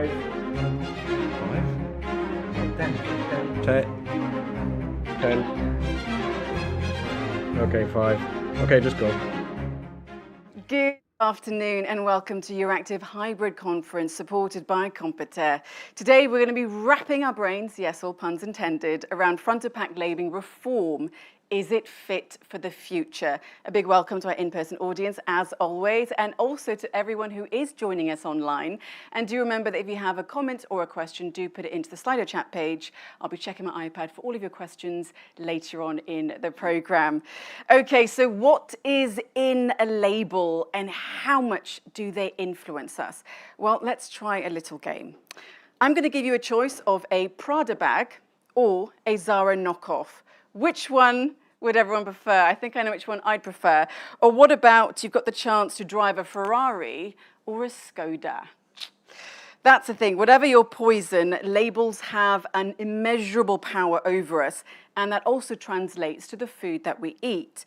5. 10. 10. Okay, 5. Okay, just go. Good afternoon and welcome to EURACTIV Hybrid Conference supported by Competare. Today we're going to be wrapping our brains, yes, all puns intended, around front-of-pack labelling reform. Is it fit for the future? A big welcome to our in-person audience, as always, and also to everyone who is joining us online. And do remember that if you have a comment or a question, do put it into the Slido chat page. I'll be checking my iPad for all of your questions later on in the programme. Okay, so what is in a label and how much do they influence us? Well, let's try a little game. I'm going to give you a choice of a Prada bag or a Zara knockoff. Which one would everyone prefer? I think I know which one I'd prefer. Or what about you've got the chance to drive a Ferrari or a Skoda? That's the thing. Whatever your poison, labels have an immeasurable power over us, and that also translates to the food that we eat.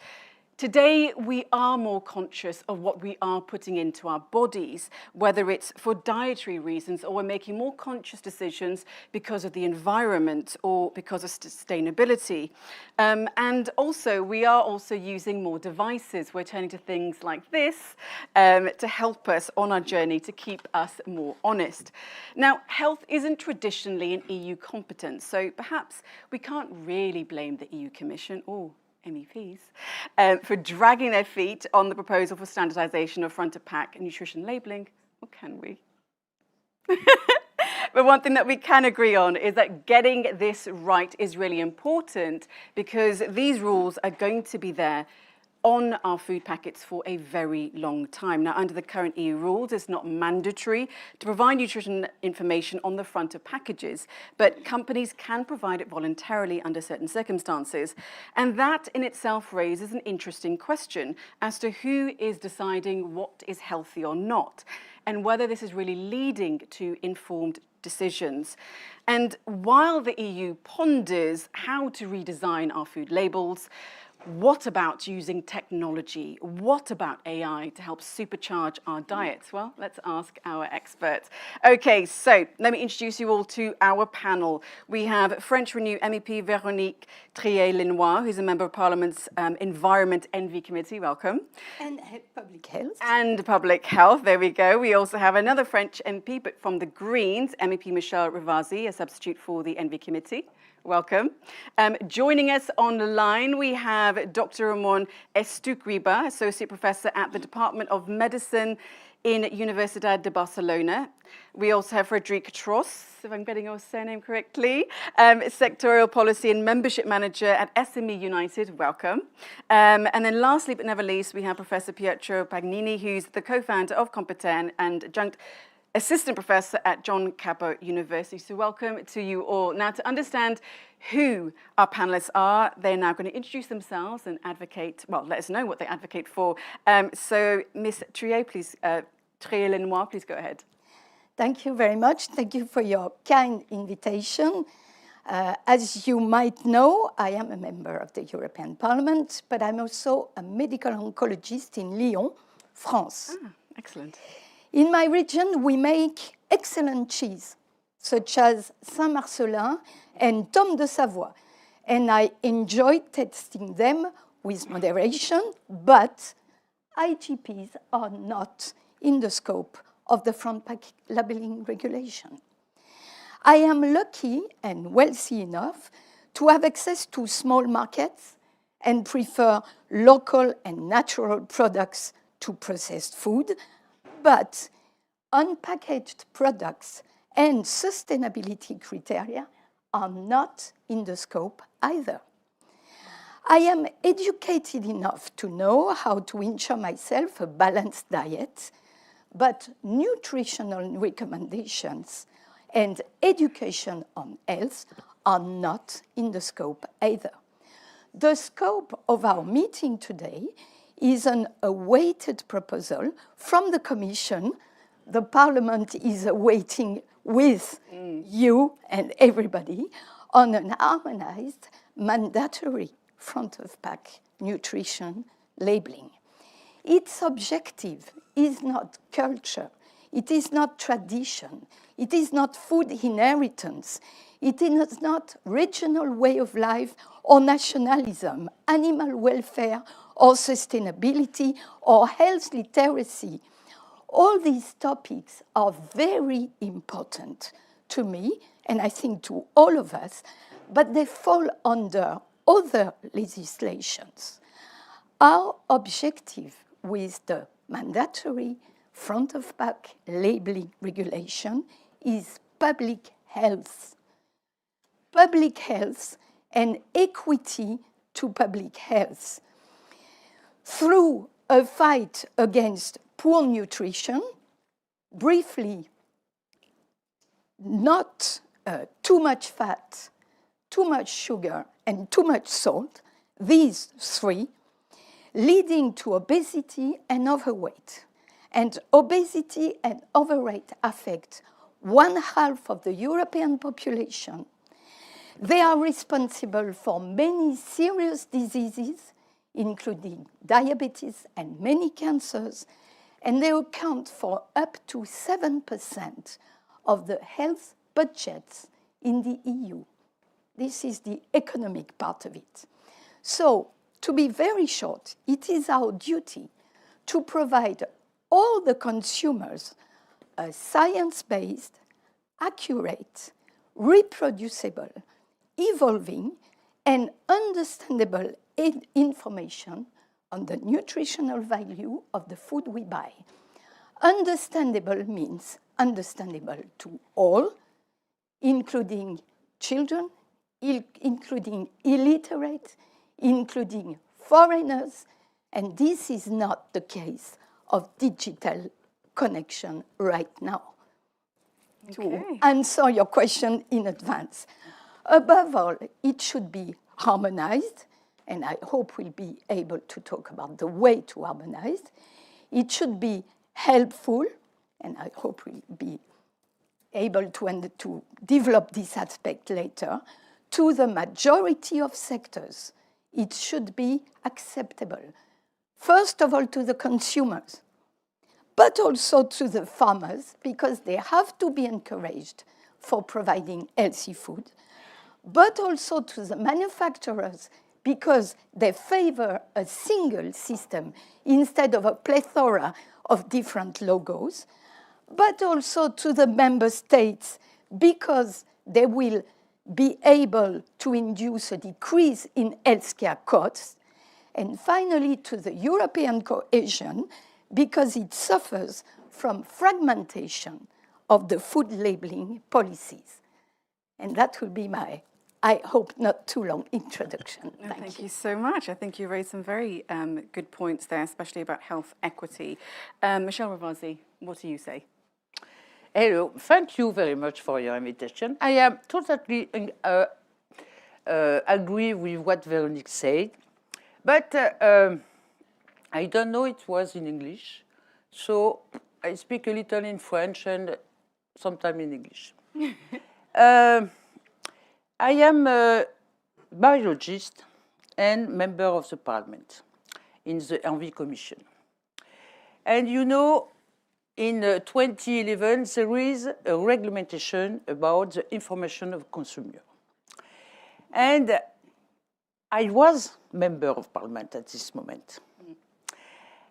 Today, we are more conscious of what we are putting into our bodies, whether it's for dietary reasons or we're making more conscious decisions because of the environment or because of sustainability. And also, we are also using more devices. We're turning to things like this to help us on our journey to keep us more honest. Now, health isn't traditionally an EU competence, so perhaps we can't really blame the EU Commission or MEPs, for dragging their feet on the proposal for standardisation of front-of-pack nutrition labelling, or can we? But one thing that we can agree on is that getting this right is really important because these rules are going to be there on our food packets for a very long time. Now, under the current EU rules, it's not mandatory to provide nutrition information on the front of packages, but companies can provide it voluntarily under certain circumstances. And that in itself raises an interesting question as to who is deciding what is healthy or not, and whether this is really leading to informed decisions. And while the EU ponders how to redesign our food labels, what about using technology? What about AI to help supercharge our diets? Well, let's ask our experts. Okay, so let me introduce you all to our panel. We have French Renew MEP Véronique Trier-Lenoir, who's a member of Parliament's Environment Envy Committee. Welcome. And Public Health. And Public Health, there we go. We also have another French MP, but from the Greens, MEP Michel Rivasi, a substitute for the Envy Committee. Welcome. Joining us on the line, we have Dr. Ramon Estucriba, Associate Professor at the Department of Medicine in Universidad de Barcelona. We also have Frederic Tross, if I'm getting your surname correctly, Sectorial Policy and Membership Manager at SME United. Welcome. And then lastly, but never least, we have Professor Pietro Pagnini, who's the co-founder of Competare and adjunct Assistant Professor at John Cappo University. So welcome to you all. Now, to understand who our panelists are, they're now going to introduce themselves and advocate, well, let us know what they advocate for. So Ms. Trier-Lenoir, please go ahead. Thank you very much. Thank you for your kind invitation. As you might know, I am a member of the European Parliament, but I'm also a medical oncologist in Lyon, France. Ah, excellent. In my region, we make excellent cheese, such as Saint-Marcellin and Tome de Savoie, and I enjoy testing them with moderation, but IGPs are not in the scope of the front pack labelling regulation. I am lucky and wealthy enough to have access to small markets and prefer local and natural products to processed food, but unpackaged products and sustainability criteria are not in the scope either. I am educated enough to know how to ensure myself a balanced diet, but nutritional recommendations and education on health are not in the scope either. The scope of our meeting today is an awaited proposal from the Commission. The Parliament is awaiting with you and everybody on an harmonized, mandatory front-of-pack nutrition labeling. Its objective is not culture. It is not tradition. It is not food inheritance. It is not regional way of life or nationalism, animal welfare or sustainability or health literacy. All these topics are very important to me, and I think to all of us, but they fall under other legislations. Our objective with the mandatory front-of-pack labeling regulation is public health. Public health and equity to public health through a fight against poor nutrition, briefly, not too much fat, too much sugar, and too much salt, these three, leading to obesity and overweight. And obesity and overweight affect 1/2 of the European population. They are responsible for many serious diseases, including diabetes and many cancers, and they account for up to 7% of the health budgets in the EU. This is the economic part of it. So, to be very short, it is our duty to provide all the consumers a science-based, accurate, reproducible, evolving, and understandable information on the nutritional value of the food we buy. Understandable means understandable to all, including children, including illiterate, including foreigners, and this is not the case of digital connection right now. Okay. To answer your question in advance. Above all, it should be harmonized, and I hope we'll be able to talk about the way to harmonize. It should be helpful, and I hope we'll be able to develop this aspect later, to the majority of sectors. It should be acceptable. First of all, to the consumers, but also to the farmers, because they have to be encouraged for providing healthy food, but also to the manufacturers, because they favor a single system instead of a plethora of different logos, but also to the member states, because they will be able to induce a decrease in healthcare costs, and finally to the European cohesion, because it suffers from fragmentation of the food labeling policies. And that will be my, I hope, not too long introduction. Thank you so much. I think you raised some very good points there, especially about health equity. Michelle Ravasi, what do you say? Hello, thank you very much for your invitation. I am totally agree with what Veronique said, but I don't know it was in English, so I speak a little in French and sometime in English. I am a biologist and member of the parliament in the Envy Commission. And you know, in 2011, there is a regulation about the information of consumer. And I was member of parliament at this moment.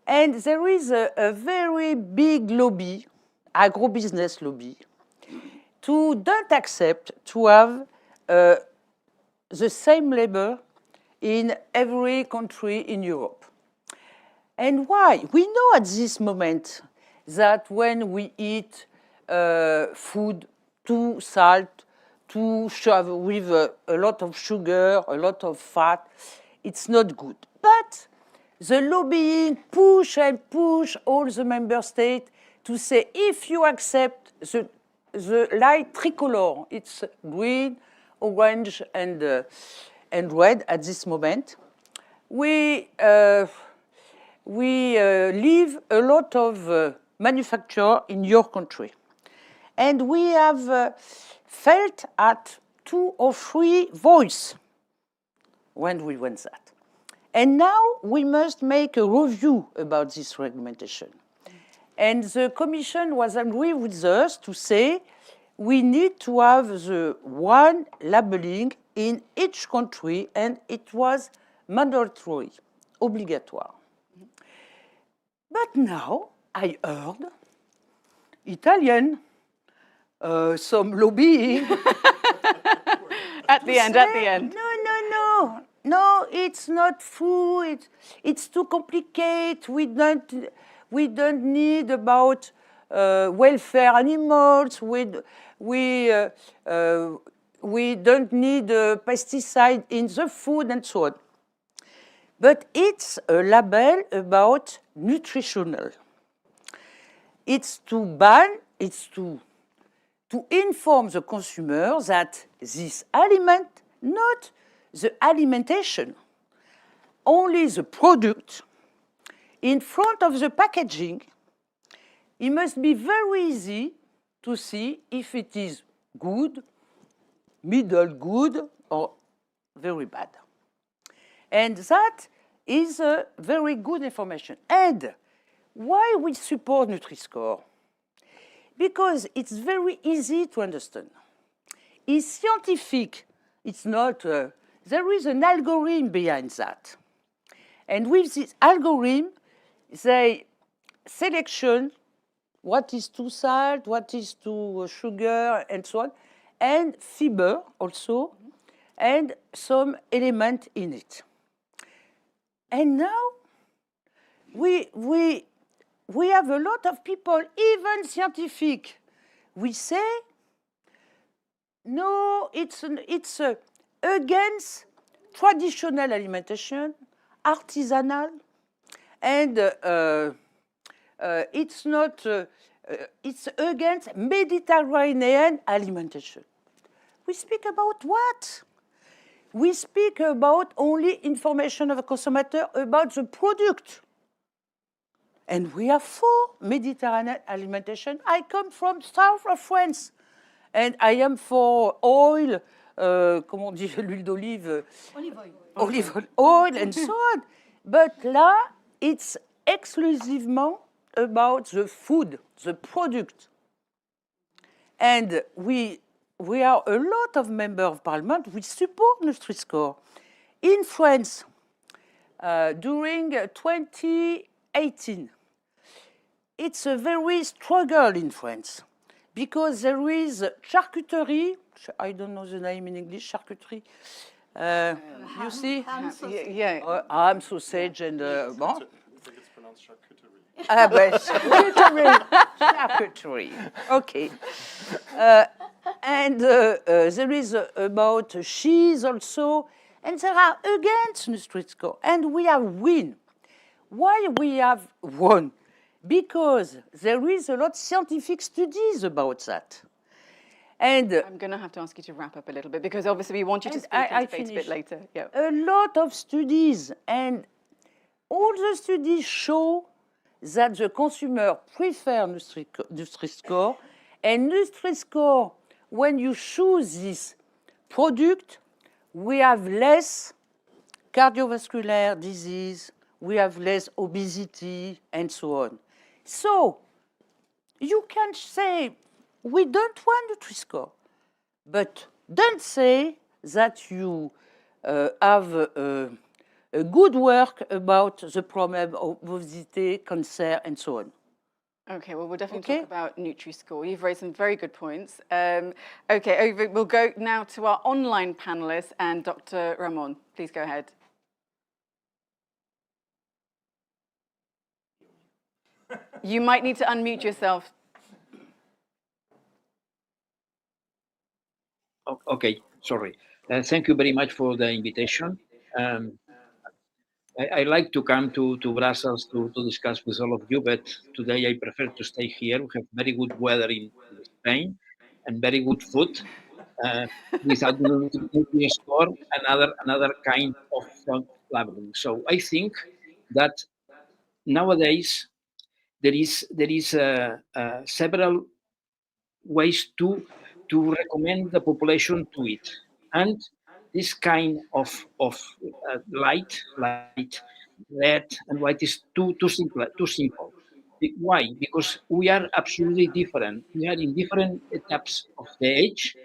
And there is a very big lobby, agro-business lobby, to don't accept to have the same label in every country in Europe. And why? We know at this moment that when we eat food too salt, too with a lot of sugar, a lot of fat, it's not good. But the lobbying push and push all the member states to say, if you accept the light tricolor, it's green, orange, and red at this moment, we leave a lot of manufacture in your country. And we have felt at 2 or 3 voices when we went that. And now we must make a review about this regulation. And the Commission was agree with us to say we need to have the one labeling in each country, and it was mandatory, obligatoire. But now I heard Italian, some lobbying. At the end. No, it's not true. It's too complicated. We don't need about welfare animals. We don't need pesticide in the food and so on. But it's a label about nutritional. It's to ban, it's to inform the consumer that this aliment, not the alimentation, only the product, in front of the packaging, it must be very easy to see if it is good, middle good, or very bad. And that is a very good information. And why we support Nutri-Score? Because it's very easy to understand. It's scientific. It's not, there is an algorithm behind that. And with this algorithm, they selection what is too salt, what is too sugar, and so on, and fiber also, and some element in it. And now we have a lot of people, even scientific. We say, no, it's against traditional alimentation, artisanal, and it's not, it's against Mediterranean alimentation. We speak about what? We speak about only information of a consumer about the product. And we are for Mediterranean alimentation. I come from south of France, and I am for oil, comment on dit l'huile d'olive? Olive oil, and so on. But là, it's exclusivement about the food, the product. And we are a lot of members of parliament, we support Nutri-Score. In France, during 2018, it's a very struggle in France because there is charcuterie, I don't know the name in English, charcuterie. You see? Ham sausage. Yeah. Ham, sausage, and bon. I think it's pronounced charcuterie. Ah, but charcuterie. Okay. And there is about cheese also, and there are against Nutri-Score, and we have win. Why we have won? Because there is a lot of scientific studies about that. And I'm going to have to ask you to wrap up a little bit because obviously we want you to speak I in debate a bit finish. later. Yeah. A lot of studies, and all the studies show that the consumer prefer Nutri-Score, and Nutri-Score, when you choose this product, we have less cardiovascular disease, we have less obesity, and so on. So you can say, we don't want Nutri-Score, but don't say that you have a good work about the problem of obesity, cancer, and so on. Okay, well, we'll definitely talk about Nutri-Score. You've raised some very good points. Okay, we'll go now to our online panelists, and Dr. Ramon, please go ahead. You might need to unmute yourself. Okay, sorry. Thank you very much for the invitation. I like to come to Brussels to discuss with all of you, but today I prefer to stay here. We have very good weather in Spain and very good food without Nutri-Score and another kind of labeling. So I think that nowadays there is several ways to recommend the population to it, and this kind of light, red and white is too simple. Why? Because we are absolutely different. We are in different etaps of the age.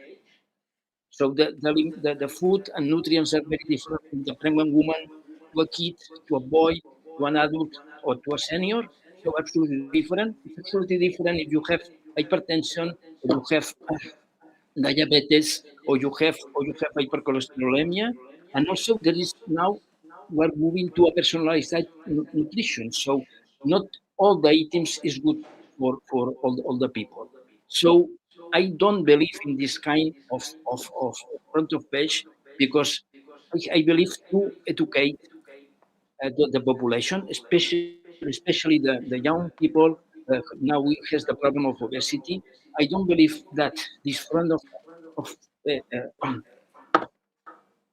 So the food and nutrients are very different from the pregnant woman to a kid, to a boy, to an adult, or to a senior. So absolutely different. It's absolutely different if you have hypertension, or you have diabetes, or you have hypercholesterolemia. And also there is now we're moving to a personalized nutrition. So not all the items is good for all the people. So I don't believe in this kind of front of page because I believe to educate the population, especially the young people. Now we has the problem of obesity. I don't believe that this front of uh,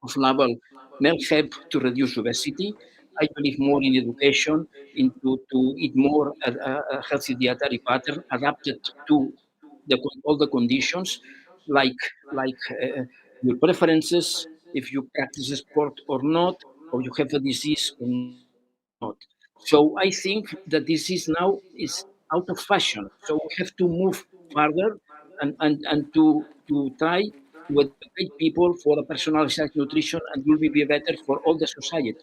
of level may help to reduce obesity. I believe more in education, into to eat more a healthy dietary pattern adapted to all the conditions, like your preferences, if you practice sport or not, or you have a disease or not. So I think that this is now is out of fashion. So we have to move further and to try to educate people for a personalized nutrition and will be better for all the society.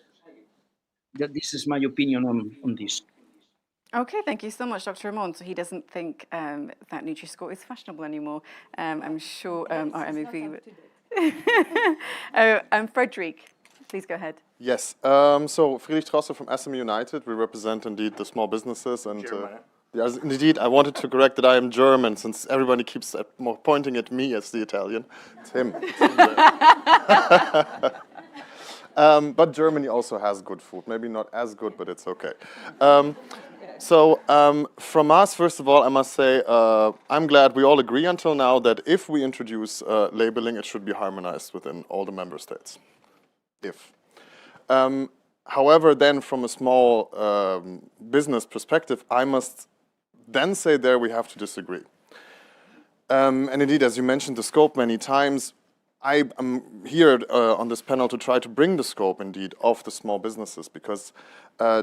That this is my opinion on this. Okay, thank you so much, Dr. Ramon. So he doesn't think that Nutri-Score is fashionable anymore. I'm sure our MEV would. Frederic, please go ahead. Yes. So Friedrich Trosser from SME United. We represent indeed the small businesses and. Yes, indeed, I wanted to correct that I am German, since everybody keeps pointing at me as the Italian. It's him. It's him there. But Germany also has good food. Maybe not as good, but it's okay. From us, first of all, I must say, I'm glad we all agree until now that if we introduce labeling, it should be harmonized within all the member states. If. However, then from a small business perspective, I must then say there we have to disagree. And indeed, as you mentioned the scope many times, I am here on this panel to try to bring the scope, indeed, of the small businesses, because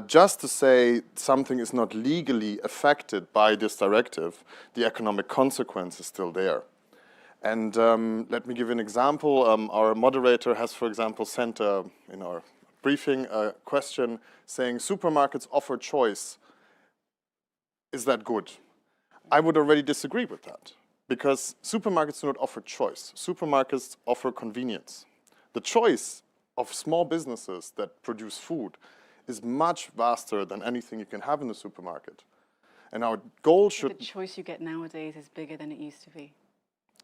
just to say something is not legally affected by this directive, the economic consequence is still there. And let me give you an example. Our moderator has, for example, sent in our briefing a question saying supermarkets offer choice. Is that good? I would already disagree with that, because supermarkets do not offer choice. Supermarkets offer convenience. The choice of small businesses that produce food is much vaster than anything you can have in the supermarket. And our goal should... The choice you get nowadays is bigger than it used to be.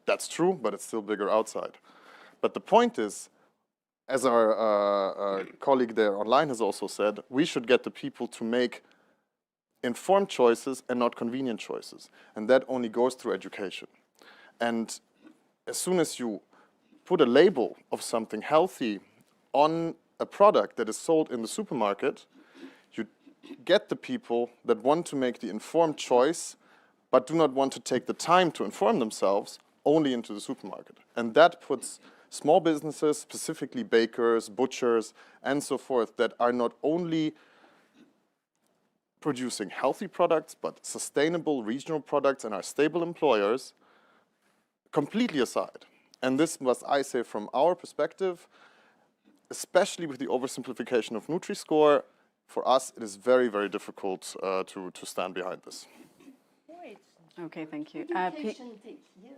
That's true, but it's still bigger outside. But the point is, as our colleague there online has also said, we should get the people to make informed choices and not convenient choices. And that only goes through education. And as soon as you put a label of something healthy on a product that is sold in the supermarket, you get the people that want to make the informed choice but do not want to take the time to inform themselves only into the supermarket. And that puts small businesses, specifically bakers, butchers, and so forth, that are not only producing healthy products, but sustainable regional products and are stable employers, completely aside. And this must I say from our perspective, especially with the oversimplification of Nutri-Score, for us it is very, very difficult to stand behind this. Okay, thank you. Education takes years.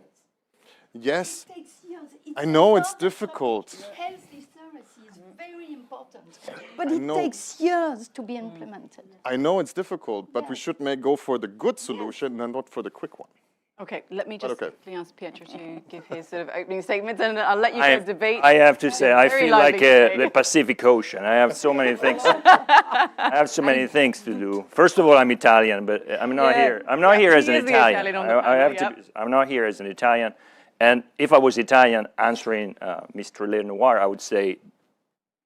Yes, It takes years. I know it's difficult. Health literacy is very important, but it takes years to be implemented. I know it's difficult, but we should go for the good solution and not for the quick one. Okay, let me just okay. quickly ask Pietro to give his sort of opening statements, and I'll let you guys debate. I have to say, I Very feel like lively the Pacific Ocean. I have so many things. I have so many things to do. First of all, I'm Italian, but I'm not here. I'm not here as an he is the Italian. Italian on the panel, I'm not here as an Italian. And if I was Italian answering Mr. Lenoir, I would say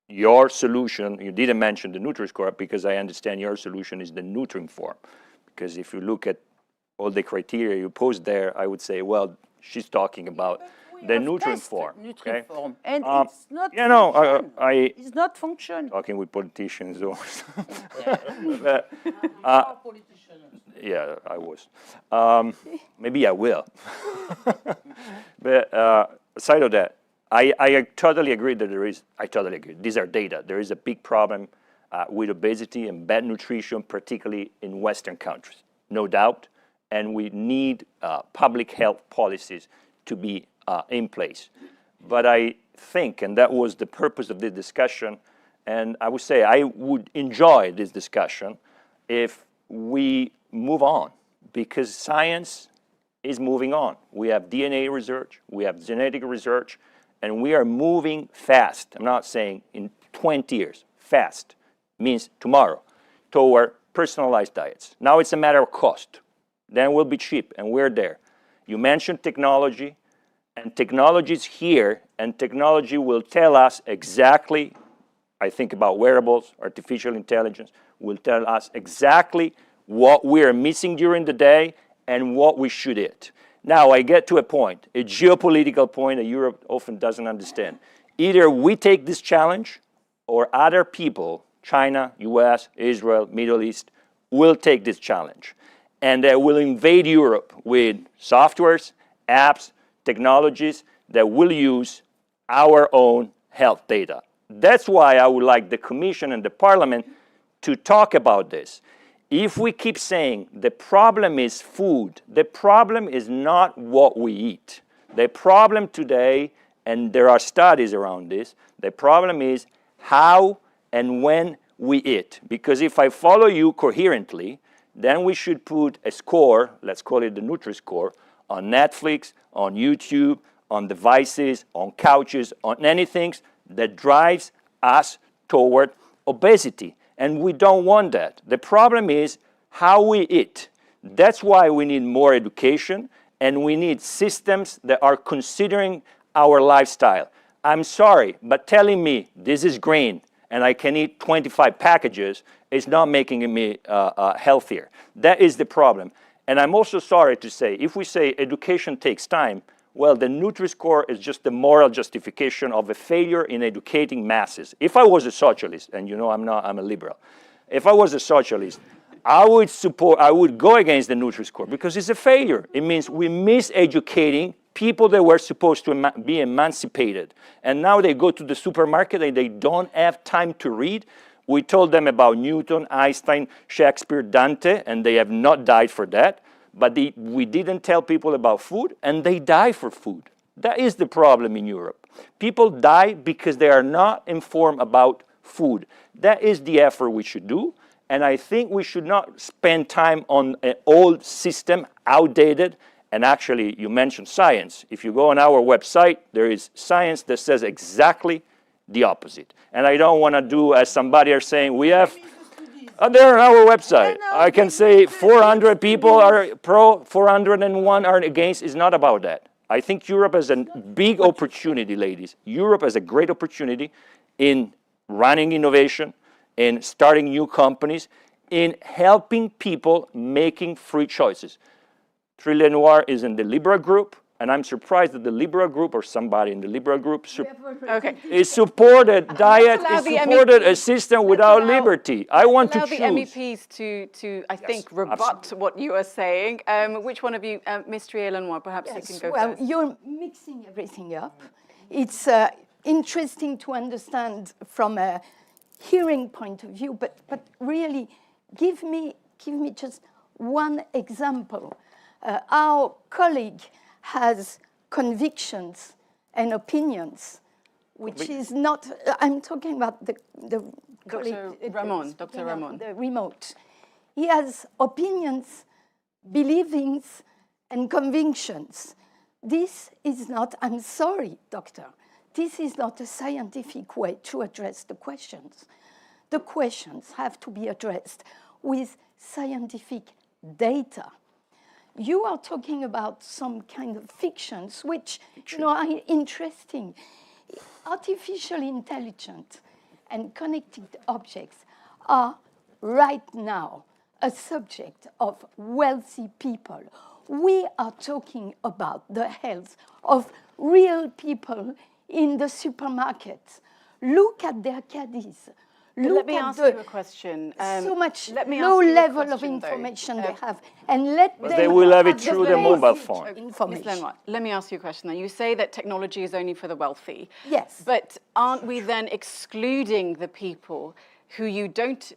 your solution. You didn't mention the Nutri-Score because I understand your solution is the Nutri-Inform. Because if you look at all the criteria you posed there, I would say, well, she's talking about the have nutrient tested form. Okay? Nutriform, and it's not You know, function. It's not function. talking with politicians, though. Yeah, I was. Maybe I will. But aside of that, I totally agree that I totally agree. These are data. There is a big problem with obesity and bad nutrition, particularly in Western countries, no doubt. And we need public health policies to be in place. But I think, and that was the purpose of this discussion, and I would say I would enjoy this discussion if we move on, because science is moving on. We have DNA research, we have genetic research, and we are moving fast. I'm not saying in 20 years, fast means tomorrow, toward personalized diets. Now it's a matter of cost. Then we'll be cheap, and we're there. You mentioned technology, and technology is here, and technology will tell us exactly, I think about wearables, artificial intelligence, will tell us exactly what we are missing during the day and what we should eat. Now I get to a point, a geopolitical point that Europe often doesn't understand. Either we take this challenge or other people, China, US, Israel, Middle East, will take this challenge. And they will invade Europe with softwares, apps, technologies that will use our own health data. That's why I would like the Commission and the Parliament to talk about this. If we keep saying the problem is food, the problem is not what we eat. The problem today, and there are studies around this, the problem is how and when we eat. Because if I follow you coherently, then we should put a score, let's call it the Nutri-Score, on Netflix, on YouTube, on devices, on couches, on anything that drives us toward obesity. And we don't want that. The problem is how we eat. That's why we need more education, and we need systems that are considering our lifestyle. I'm sorry, but telling me this is green and I can eat 25 packages is not making me healthier. That is the problem. And I'm also sorry to say, if we say education takes time, well, the Nutri-Score is just the moral justification of a failure in educating masses. If I was a socialist, and you know I'm a liberal, if I was a socialist, I would go against the Nutri-Score because it's a failure. It means we miseducating people that were supposed to be emancipated. And now they go to the supermarket and they don't have time to read. We told them about Newton, Einstein, Shakespeare, Dante, and they have not died for that. But we didn't tell people about food, and they die for food. That is the problem in Europe. People die because they are not informed about food. That is the effort we should do, and I think we should not spend time on an old system, outdated, and actually, you mentioned science. If you go on our website, there is science that says exactly the opposite. And I don't want to do, as somebody are saying, we have... they're on our website. I can say 400 people are pro, 401 are against. It's not about that. I think Europe has a big opportunity, ladies. Europe has a great opportunity in running innovation, in starting new companies, in helping people making free choices. Trillet Noir is in the Liberal group, and I'm surprised that the Liberal group or somebody in the Liberal group is supported diet, is supported a system without liberty. I want to choose. Allow the MEPs to I think, rebut absolutely. What you are saying. Which one of you, Ms. Trillet-Lenoir, perhaps you can go first. You're mixing everything up. It's interesting to understand from a hearing point of view, but really, give me just one example. Our colleague has convictions and opinions, which is not, I'm talking about the Dr. Ramon, Dr. Ramon. The remote. He has opinions, beliefs, and convictions. This is not, I'm sorry, doctor, this is not a scientific way to address the questions. The questions have to be addressed with scientific data. You are talking about some kind of fictions, which are interesting. Artificial intelligence and connected objects are right now a subject of wealthy people. We are talking about the health of real people in the supermarkets. Look at their caddies. But Look let me at ask the, you a question. so much let me low ask you a level of question, though. information they have, and let them they will have it the through their mobile basic phone. Ms. information. Lenoir, let me ask you a question. Now, you say that technology is only for the wealthy. Yes. But aren't we then excluding the people who you don't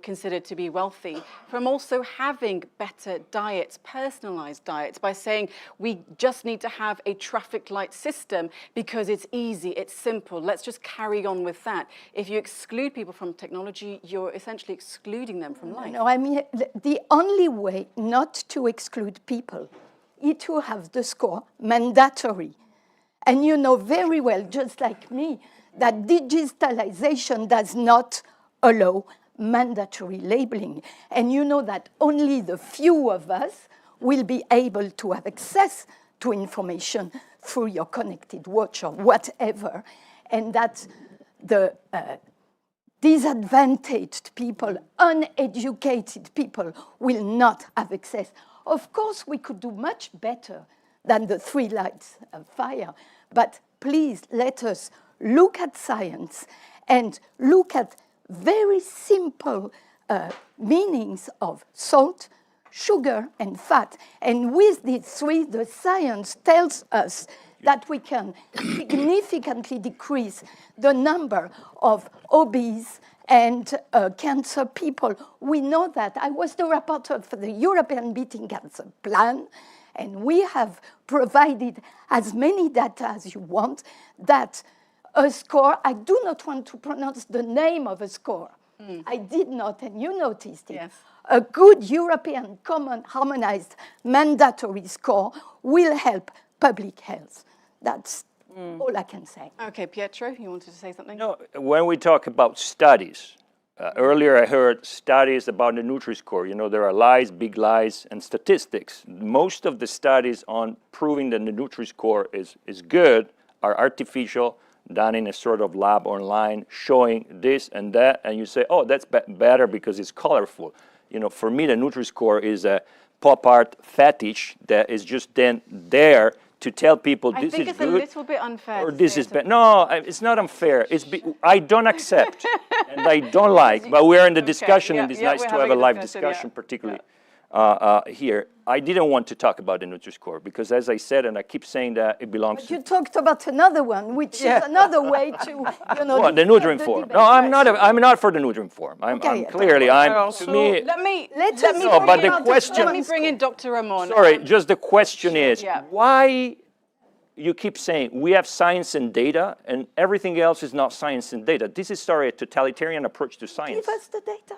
consider to be wealthy from also having better diets, personalized diets, by saying we just need to have a traffic light system because it's easy, it's simple, let's just carry on with that. If you exclude people from technology, you're essentially excluding them from life. No, I mean, the only way not to exclude people is to have the score mandatory. And you know very well, just like me, that digitalization does not allow mandatory labeling. And you know that only the few of us will be able to have access to information through your connected watch or whatever, and that the disadvantaged people, uneducated people will not have access. Of course, we could do much better than the 3 lights of fire, but please let us look at science and look at very simple meanings of salt, sugar, and fat. And with these 3, the science tells us that we can significantly decrease the number of obese and cancer people. We know that. I was the rapporteur for the European Beating Cancer Plan, and we have provided as many data as you want that a score, I do not want to pronounce the name of a score. I did not, and you noticed it. Yes. A good European common harmonized mandatory score will help public health. That's all I can say. Okay, Pietro, you wanted to say something? No, when we talk about studies, earlier I heard studies about the Nutri-Score. You know, there are lies, big lies, and statistics. Most of the studies on proving that the Nutri-Score is good are artificial, done in a sort of lab online, showing this and that, and you say, oh, that's better because it's colorful. You know, for me, the Nutri-Score is a pop art fetish that is just then there to tell people this is good. I think it's a little bit unfair. Or this is bad. No, it's not unfair. I don't accept and I don't like, but we're in the discussion, and it's nice to have a live discussion, particularly here. I didn't want to talk about the Nutri-Score because, as I said, and I keep saying that, it belongs But you talked about another one, which is another way to, you know, the Nutri-Inform. No, I'm not for the Nutri-Inform. I'm clearly, to me. Let me bring in Dr. Ramon. Sorry, just the question is, why you keep saying we have science and data and everything else is not science and data? This is, sorry, a totalitarian approach to science. Give us the data.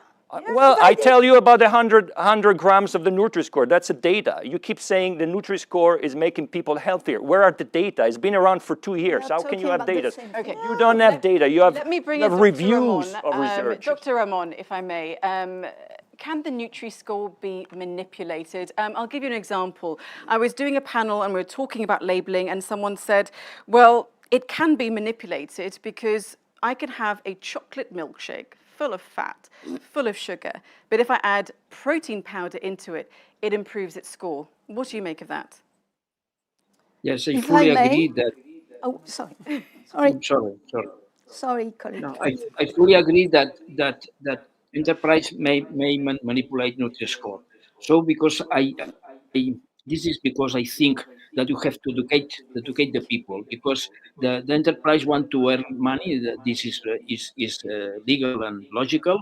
Well, I tell you about the 100 grams of the Nutri-Score. That's a data. You keep saying the Nutri-Score is making people healthier. Where are the data? It's been around for 2 years. How can you have data? Okay. You don't have data. You have, Let me bring you have in reviews Dr. of research. Dr. Ramon, if I may. Can the Nutri-Score be manipulated? I'll give you an example. I was doing a panel and we were talking about labeling, and someone said, well, it can be manipulated because I can have a chocolate milkshake full of fat, full of sugar, but if I add protein powder into it, it improves its score. What do you make of that? Yes, I If fully I may? agree that. Oh, sorry. Sorry, Sorry. sorry, colleague. No, I fully agree that enterprise may manipulate Nutri-Score. So because this is because I think that you have to educate the people, because the enterprise want to earn money. This is legal and logical,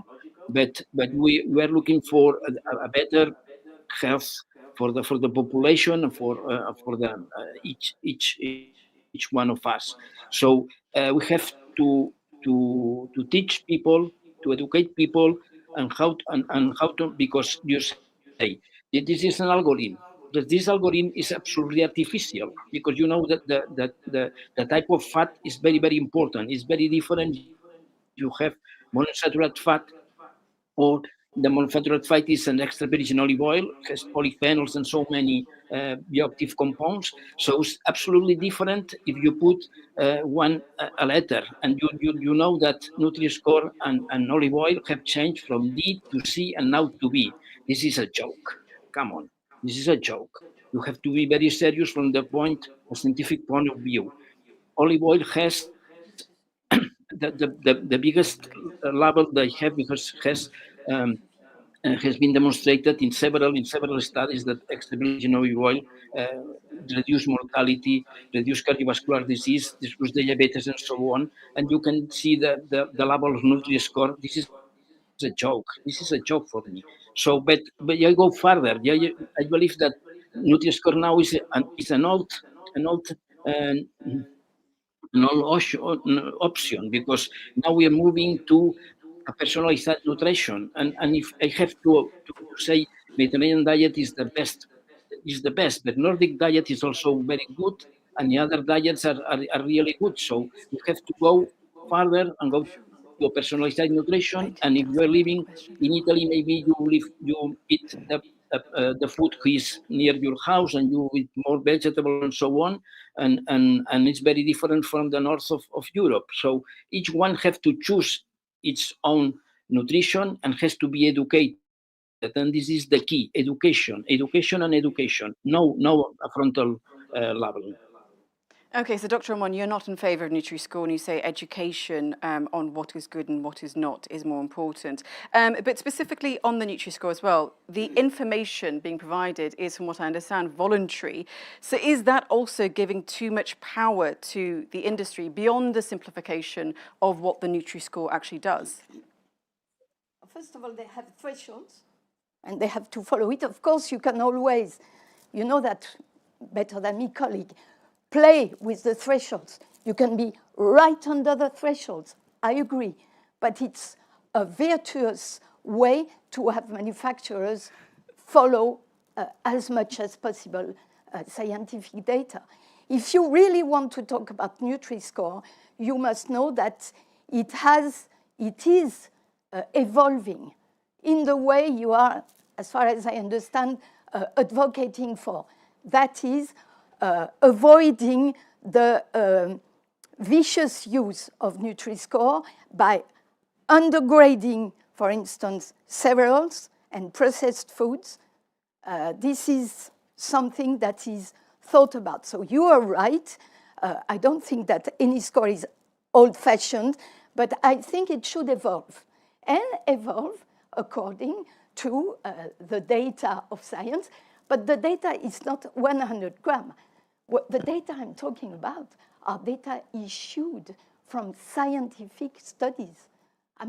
but we are looking for a better health for the population, for the each one of us. So we have to teach people, to educate people, and how to, because you say this is an algorithm. That this algorithm is absolutely artificial, because you know that the type of fat is very, very important. It's very different. You have monounsaturated fat, or the monounsaturated fat is an extra virgin olive oil, has polyphenols and so many bioactive compounds. So it's absolutely different if you put a letter, and you know that Nutri-Score and olive oil have changed from D to C and now to B. This is a joke. Come on, this is a joke. You have to be very serious from the scientific point of view. Olive oil has the biggest level they have because has been demonstrated in several studies that extra virgin olive oil reduce mortality, reduce cardiovascular disease, reduce diabetes, and so on. And you can see the level of Nutri-Score. This is a joke. This is a joke for me. So, but I go further. I believe that Nutri-Score now is an old option because now we are moving to a personalized nutrition. And if I have to say Mediterranean diet is the best, but Nordic diet is also very good, and the other diets are really good. So you have to go further and go to a personalized nutrition. And if you are living in Italy, maybe you eat the food is near your house and you eat more vegetables and so on. And it's very different from the north of Europe. So each one have to choose its own nutrition and has to be educated. And this is the key: education, and education. No frontal level. Okay, so Dr. Ramon, you're not in favour of Nutri-Score, and you say education on what is good and what is not is more important. But specifically on the Nutri-Score as well, the information being provided is, from what I understand, voluntary. So is that also giving too much power to the industry beyond the simplification of what the Nutri-Score actually does? First of all, they have thresholds, and they have to follow it. Of course, you can always, you know that better than me, colleague, play with the thresholds. You can be right under the thresholds. I agree. But it's a virtuous way to have manufacturers follow as much as possible scientific data. If you really want to talk about Nutri-Score, you must know that it is evolving in the way you are, as far as I understand, advocating for. That is, avoiding the vicious use of Nutri-Score by undergrading, for instance, cereals and processed foods. This is something that is thought about. So you are right. I don't think that any score is old-fashioned, but I think it should evolve, and evolve according to the data of science. But the data is not 100 grams. The data I'm talking about are data issued from scientific studies. I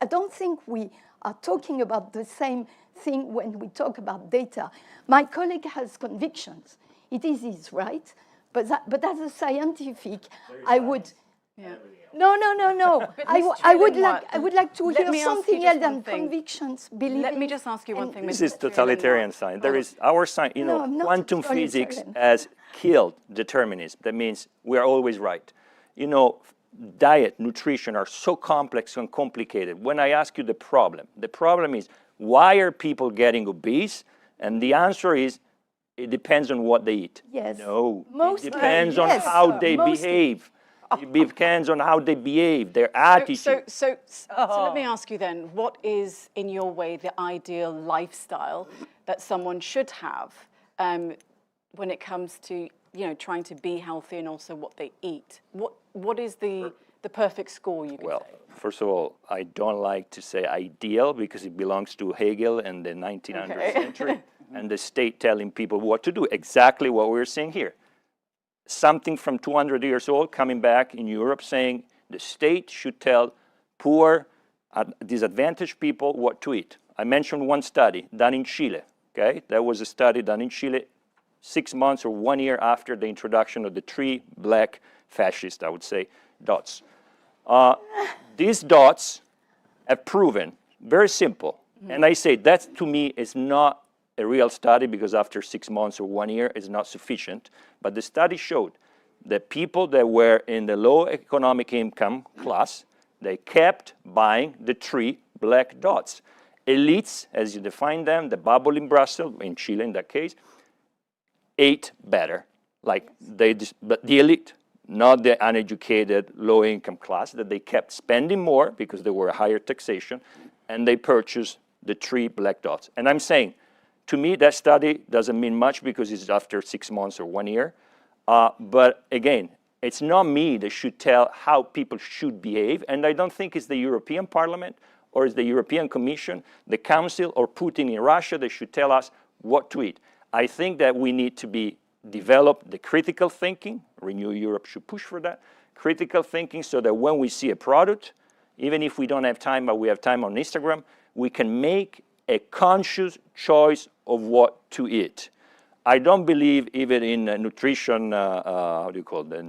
don't think we are talking about the same thing when we talk about data. My colleague has convictions. It is his right, but as a scientific, I would. Yeah. No. I would like to hear something else than convictions, believing. Let me just ask you one thing. This is totalitarian science. There is our science, quantum physics has killed determinism. That means we are always right. Diet, nutrition are so complex and complicated. When I ask you the problem is, why are people getting obese? And the answer is, it depends on what they eat. Yes. No, it depends on how they behave. It depends on how they behave, their attitude. So let me ask you then, what is, in your way, the ideal lifestyle that someone should have when it comes to trying to be healthy and also what they eat? What is the perfect score, you could say? First of all, I don't like to say ideal because it belongs to Hegel and the 1900th century and the state telling people what to do, exactly what we're saying here. Something from 200 years old coming back in Europe saying the state should tell poor, disadvantaged people what to eat. I mentioned one study done in Chile, okay? That was a study done in Chile 6 months or 1 year after the introduction of the 3 black fascist, I would say, dots. These dots have proven, very simple, and I say that to me is not a real study because after 6 months or 1 year is not sufficient, but the study showed that people that were in the low economic income class, they kept buying the 3 black dots. Elites, as you define them, the bubble in Brussels, in Chile in that case, ate better. But the elite, not the uneducated low income class, that they kept spending more because there were higher taxation, and they purchased the 3 black dots. And I'm saying, To me, that study doesn't mean much because it's after 6 months or 1 year. But again, it's not me that should tell how people should behave, and I don't think it's the European Parliament or it's the European Commission, the Council, or Putin in Russia that should tell us what to eat. I think that we need to develop the critical thinking. Renew Europe should push for that. Critical thinking so that when we see a product, even if we don't have time, but we have time on Instagram, we can make a conscious choice of what to eat. I don't believe even in nutrition, how do you call it,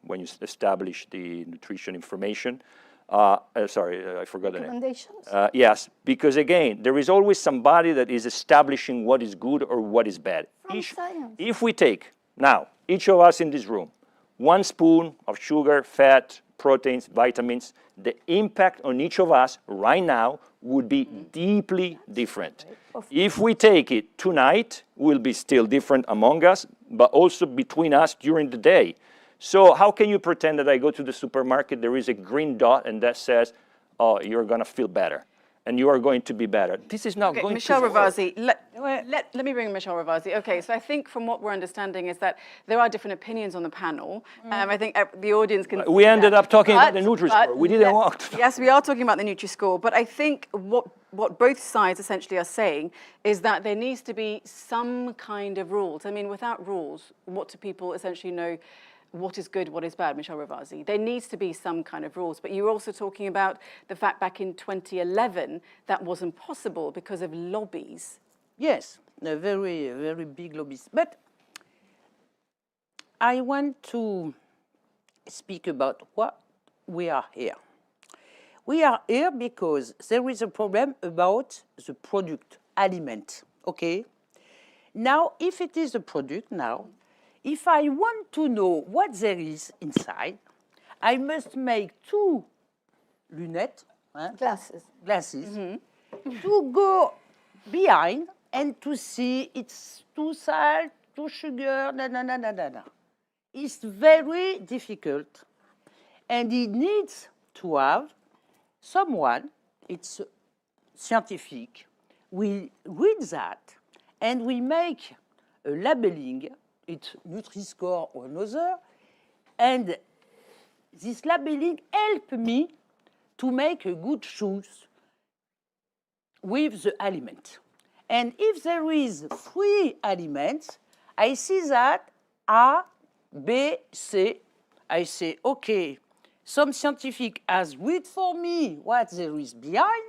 when you establish the nutrition information. Sorry, I forgot the name. Recommendations? Yes, because again, there is always somebody that is establishing what is good or what is bad. From science. If we take, now, each of us in this room, 1 spoon of sugar, fat, proteins, vitamins, the impact on each of us right now would be deeply different. If we take it tonight, will be still different among us, but also between us during the day. So how can you pretend that I go to the supermarket, there is a green dot and that says, oh, you're gonna feel better and you are going to be better. This is not going Michelle to work. Ravasi, let me bring in Michelle Ravasi. Okay, so I think from what we're understanding is that there are different opinions on the panel. I think the audience can We see ended that. up talking about the Nutri-Score. We didn't want to. Yes, we are talking about the Nutri-Score, but I think what both sides essentially are saying is that there needs to be some kind of rules. I mean, without rules, what do people essentially know what is good, what is bad, Michelle Ravasi? There needs to be some kind of rules, but you were also talking about the fact back in 2011 that wasn't possible because of lobbies. Yes, a very, very big lobbies. But I want to speak about what we are here. We are here because there is a problem about the product, aliment, okay? Now, if it is a product now, if I want to know what there is inside, I must make 2 lunettes, glasses, to go behind and to see it's too salt, too sugar, It's very difficult, and it needs to have someone, it's scientific, we read that, and we make a labeling, it's Nutri-Score or another, and this labeling helped me to make a good choice with the aliment. And if there is 3 aliments, I see that A, B, C. I say, okay, some scientific has read for me what there is behind,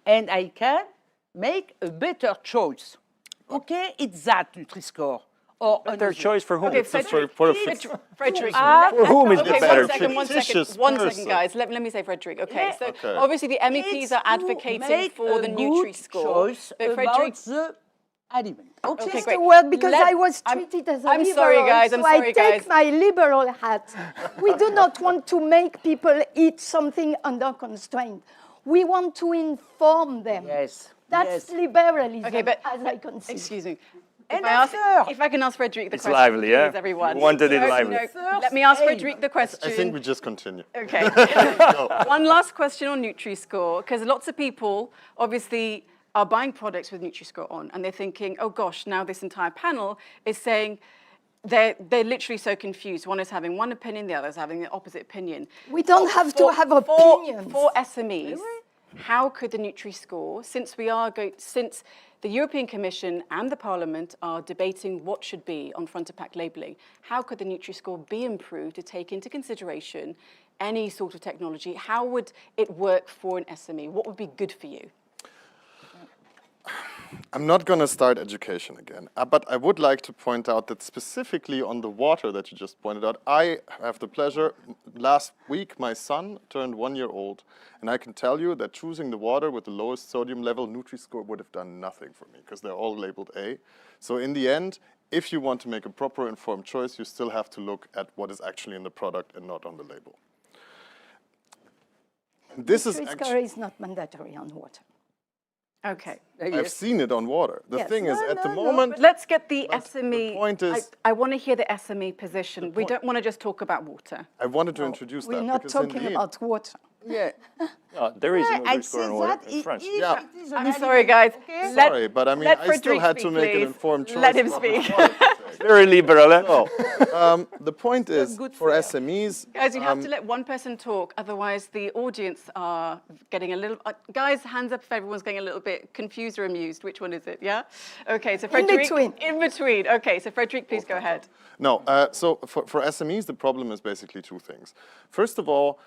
and I can make a better choice. Okay, it's that Nutri-Score. Or Better choice for whom? Okay, Frederick, For whom is okay, the better one second, guys. Let me say Frederick. Okay, so obviously the MEPs are advocating for the Nutri-Score, but Frederick, the aliment. Okay, Just great. a word, because I was treated as a I'm liberal, sorry, guys, so I'm sorry, I take guys. my liberal hat. We do not want to make people eat something under constraint. We want to inform them. Yes. That's liberalism, okay, but as I can see. excuse me. And If I can ask Frederick the It's question, lively, yeah? please, everyone. You wanted it No, lively. no, let me ask Frederick the question. I think we just continue. Okay. One last question on Nutri-Score, because lots of people obviously are buying products with Nutri-Score on, and they're thinking, oh gosh, now this entire panel is saying they're literally so confused. One is having one opinion, the other is having the opposite opinion. We don't have to have opinions. For SMEs, how could the Nutri-Score, since the European Commission and the Parliament are debating what should be on front-of-pack labelling, how could the Nutri-Score be improved to take into consideration any sort of technology? How would it work for an SME? What would be good for you? I'm not going to start education again, but I would like to point out that specifically on the water that you just pointed out, I have the pleasure, last week my son turned 1 year old, and I can tell you that choosing the water with the lowest sodium level, Nutri-Score would have done nothing for me, because they're all labeled A. So in the end, if you want to make a proper informed choice, you still have to look at what is actually in the product and not on the label. This is Nutri-Score is not mandatory on water. Okay. I've seen it on water. The Yes. thing is, No, at the no, no, moment, But let's get the But the SME. point is- I want to hear the SME position. We don't want to just talk about water. I wanted to introduce We're that. not because talking indeed, about water. Yeah. There is a I'd Nutri-Score say in water that in France. if Yeah. it is I'm an sorry, guys. okay? Let- Sorry, but I mean, let I still Frederic had to speak, make an please. informed choice. Let him about which speak. product to take. Very liberal, eh? So, the point is, good for for you. SMEs, Guys, you have to let one person talk, otherwise the audience are getting a little. Guys, hands up if everyone's getting a little bit confused or amused. Which one is it? Yeah. Okay, so Frederic. between. In between. Okay, so Frederic, please go ahead. no, so for SMEs, the problem is basically two things. First of all,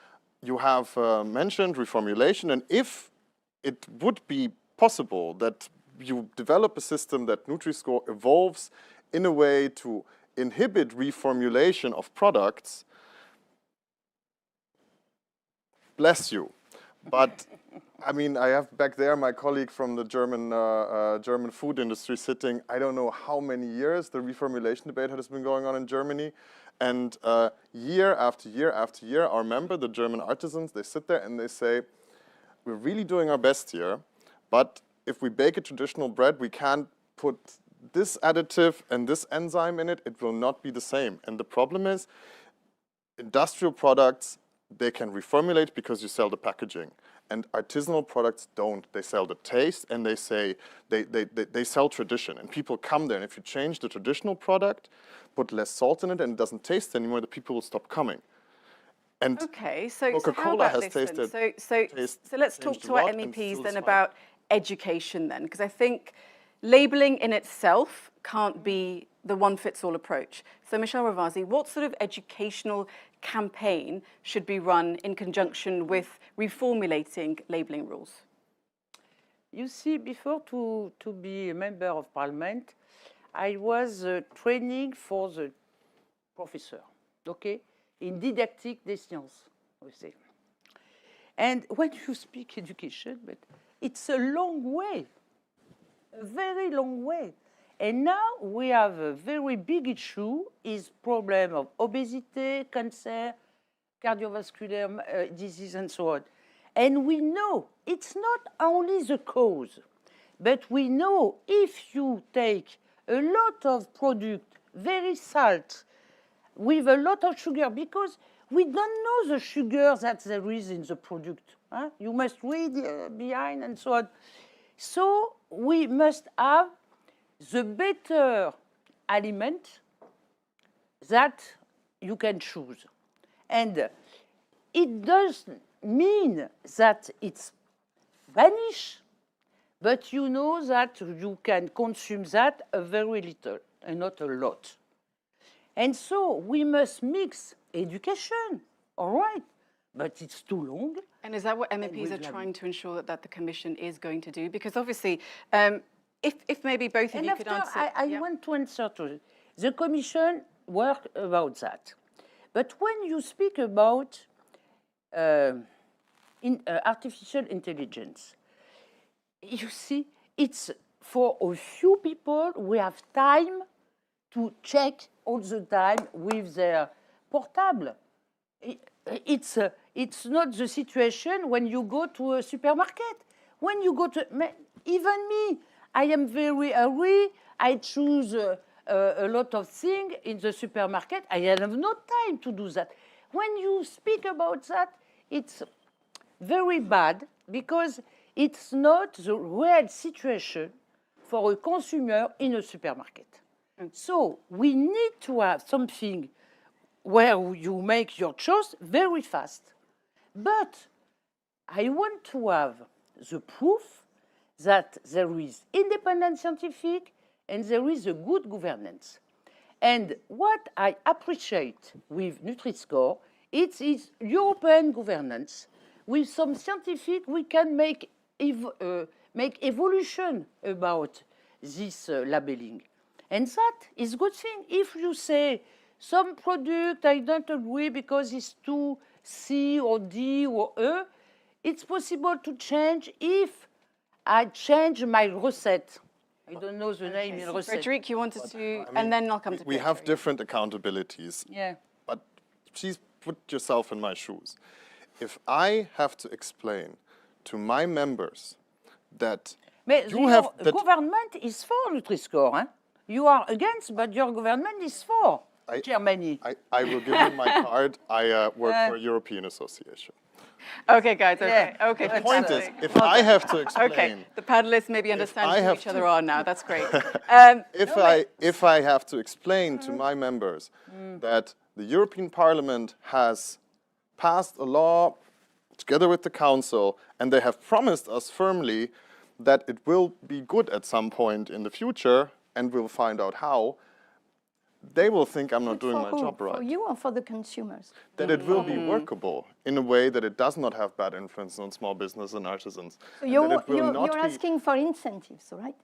you have mentioned reformulation, and if it would be possible that you develop a system that Nutri-Score evolves in a way to inhibit reformulation of products, bless you. But I mean, I have back there my colleague from the German food industry sitting. I don't know how many years the reformulation debate has been going on in Germany. And year after year after year, our member, the German artisans, they sit there and they say, we're really doing our best here, but if we bake a traditional bread, we can't put this additive and this enzyme in it, it will not be the same. And the problem is, industrial products, they can reformulate because you sell the packaging. And artisanal products don't. They sell the taste, and they say they sell tradition. And people come there, and if you change the traditional product, put less salt in it, and it doesn't taste anymore, the people will stop coming. And Okay, so how Coca-Cola about has this then? tasted- So let's talk changed a to our lot and MEPs still then is fine. about education then, because I think labeling in itself can't be the one-fits-all approach. So Michelle Ravasi, what sort of educational campaign should be run in conjunction with reformulating labeling rules? You see, before to be a member of parliament, I was training for the professor, okay, in didactique des sciences, we say. And when you speak education, but it's a long way, a very long way. And now we have a very big issue, is problem of obesity, cancer, cardiovascular disease, and so on. And we know it's not only the cause, but we know if you take a lot of product, very salt, with a lot of sugar, because we don't know the sugar that there is in the product. Huh? You must read behind and so on. So we must have the better element that you can choose. And it doesn't mean that it's vanish, but you know that you can consume that a very little and not a lot. And so we must mix education, all right, but it's too long. And is that what MEPs are trying to ensure that the Commission is going to do? Because obviously, if maybe both of And you after, could answer. I Yeah. want to answer to it. The Commission work about that. But when you speak about artificial intelligence, you see, it's for a few people who have time to check all the time with their portable. It's not the situation when you go to a supermarket. When you go to, even me, I am very hurry. I choose a lot of things in the supermarket. I have no time to do that. When you speak about that, it's very bad because it's not the real situation for a consumer in a supermarket. So we need to have something where you make your choice very fast. But I want to have the proof that there is independent scientific and there is a good governance. And what I appreciate with Nutri-Score, it is European governance. With some scientific, we can make evolution about this labeling. And that is a good thing. If you say some product I don't agree because it's too C or D or E, it's possible to change if I change my recette. I don't know the name in recette. Frederic, you wanted to, and then I'll come to we have Pietro. different accountabilities. Yeah. But please put yourself in my shoes. If I have to explain to my members that But You have that- government is for Nutri-Score. Huh? You are against, but your government is for Germany. I will give you my card. I work for a European association. Okay, guys. Okay. Yeah. Okay. The point is, fantastic. if I have to explain, Okay, the panelists maybe understand I who have each other are now. That's great. if I have to explain to my members that the European Parliament has passed a law together with the Council, and they have promised us firmly that it will be good at some point in the future, and we'll find out how, they will think I'm not doing my job right. For you or for the consumers? That it will be workable in a way that it does not have bad influence on small business and artisans. So and you're, that it will you're, not you're be- asking for incentives, right?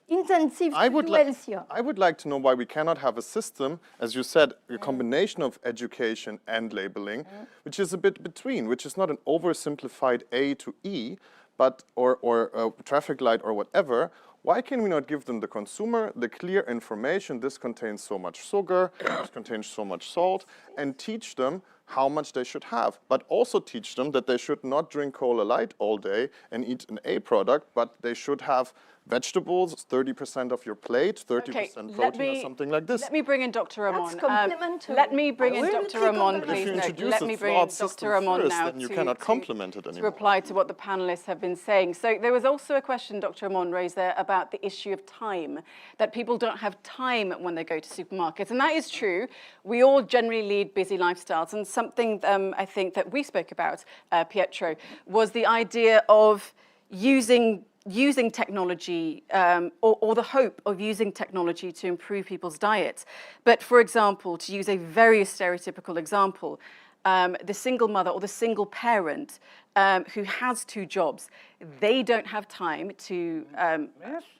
Incentives I to would, do like, healthier. I would like to know why we cannot have a system, as you said, a combination of education and labeling, which is a bit between, which is not an oversimplified A to E, but or a traffic light or whatever. Why can we not give them the consumer the clear information, this contains so much sugar, this contains so much salt, and teach them how much they should have, but also teach them that they should not drink Cola Light all day and eat an A product, but they should have vegetables, 30% of your plate, 30% protein, or something like this. Let me bring in Dr. Ramon. That's complementary. Let me bring in Really Dr. Ramon, complementary. please. If you No, introduce let a me bring in flawed Dr. system Ramon first, now then you cannot complement it to anymore. reply to what the panelists have been saying. So there was also a question Dr. Ramon raised there about the issue of time, that people don't have time when they go to supermarkets. And that is true. We all generally lead busy lifestyles. And something I think that we spoke about, Pietro, was the idea of using technology or the hope of using technology to improve people's diets. But for example, to use a very stereotypical example, the single mother or the single parent who has 2 jobs, they don't have time to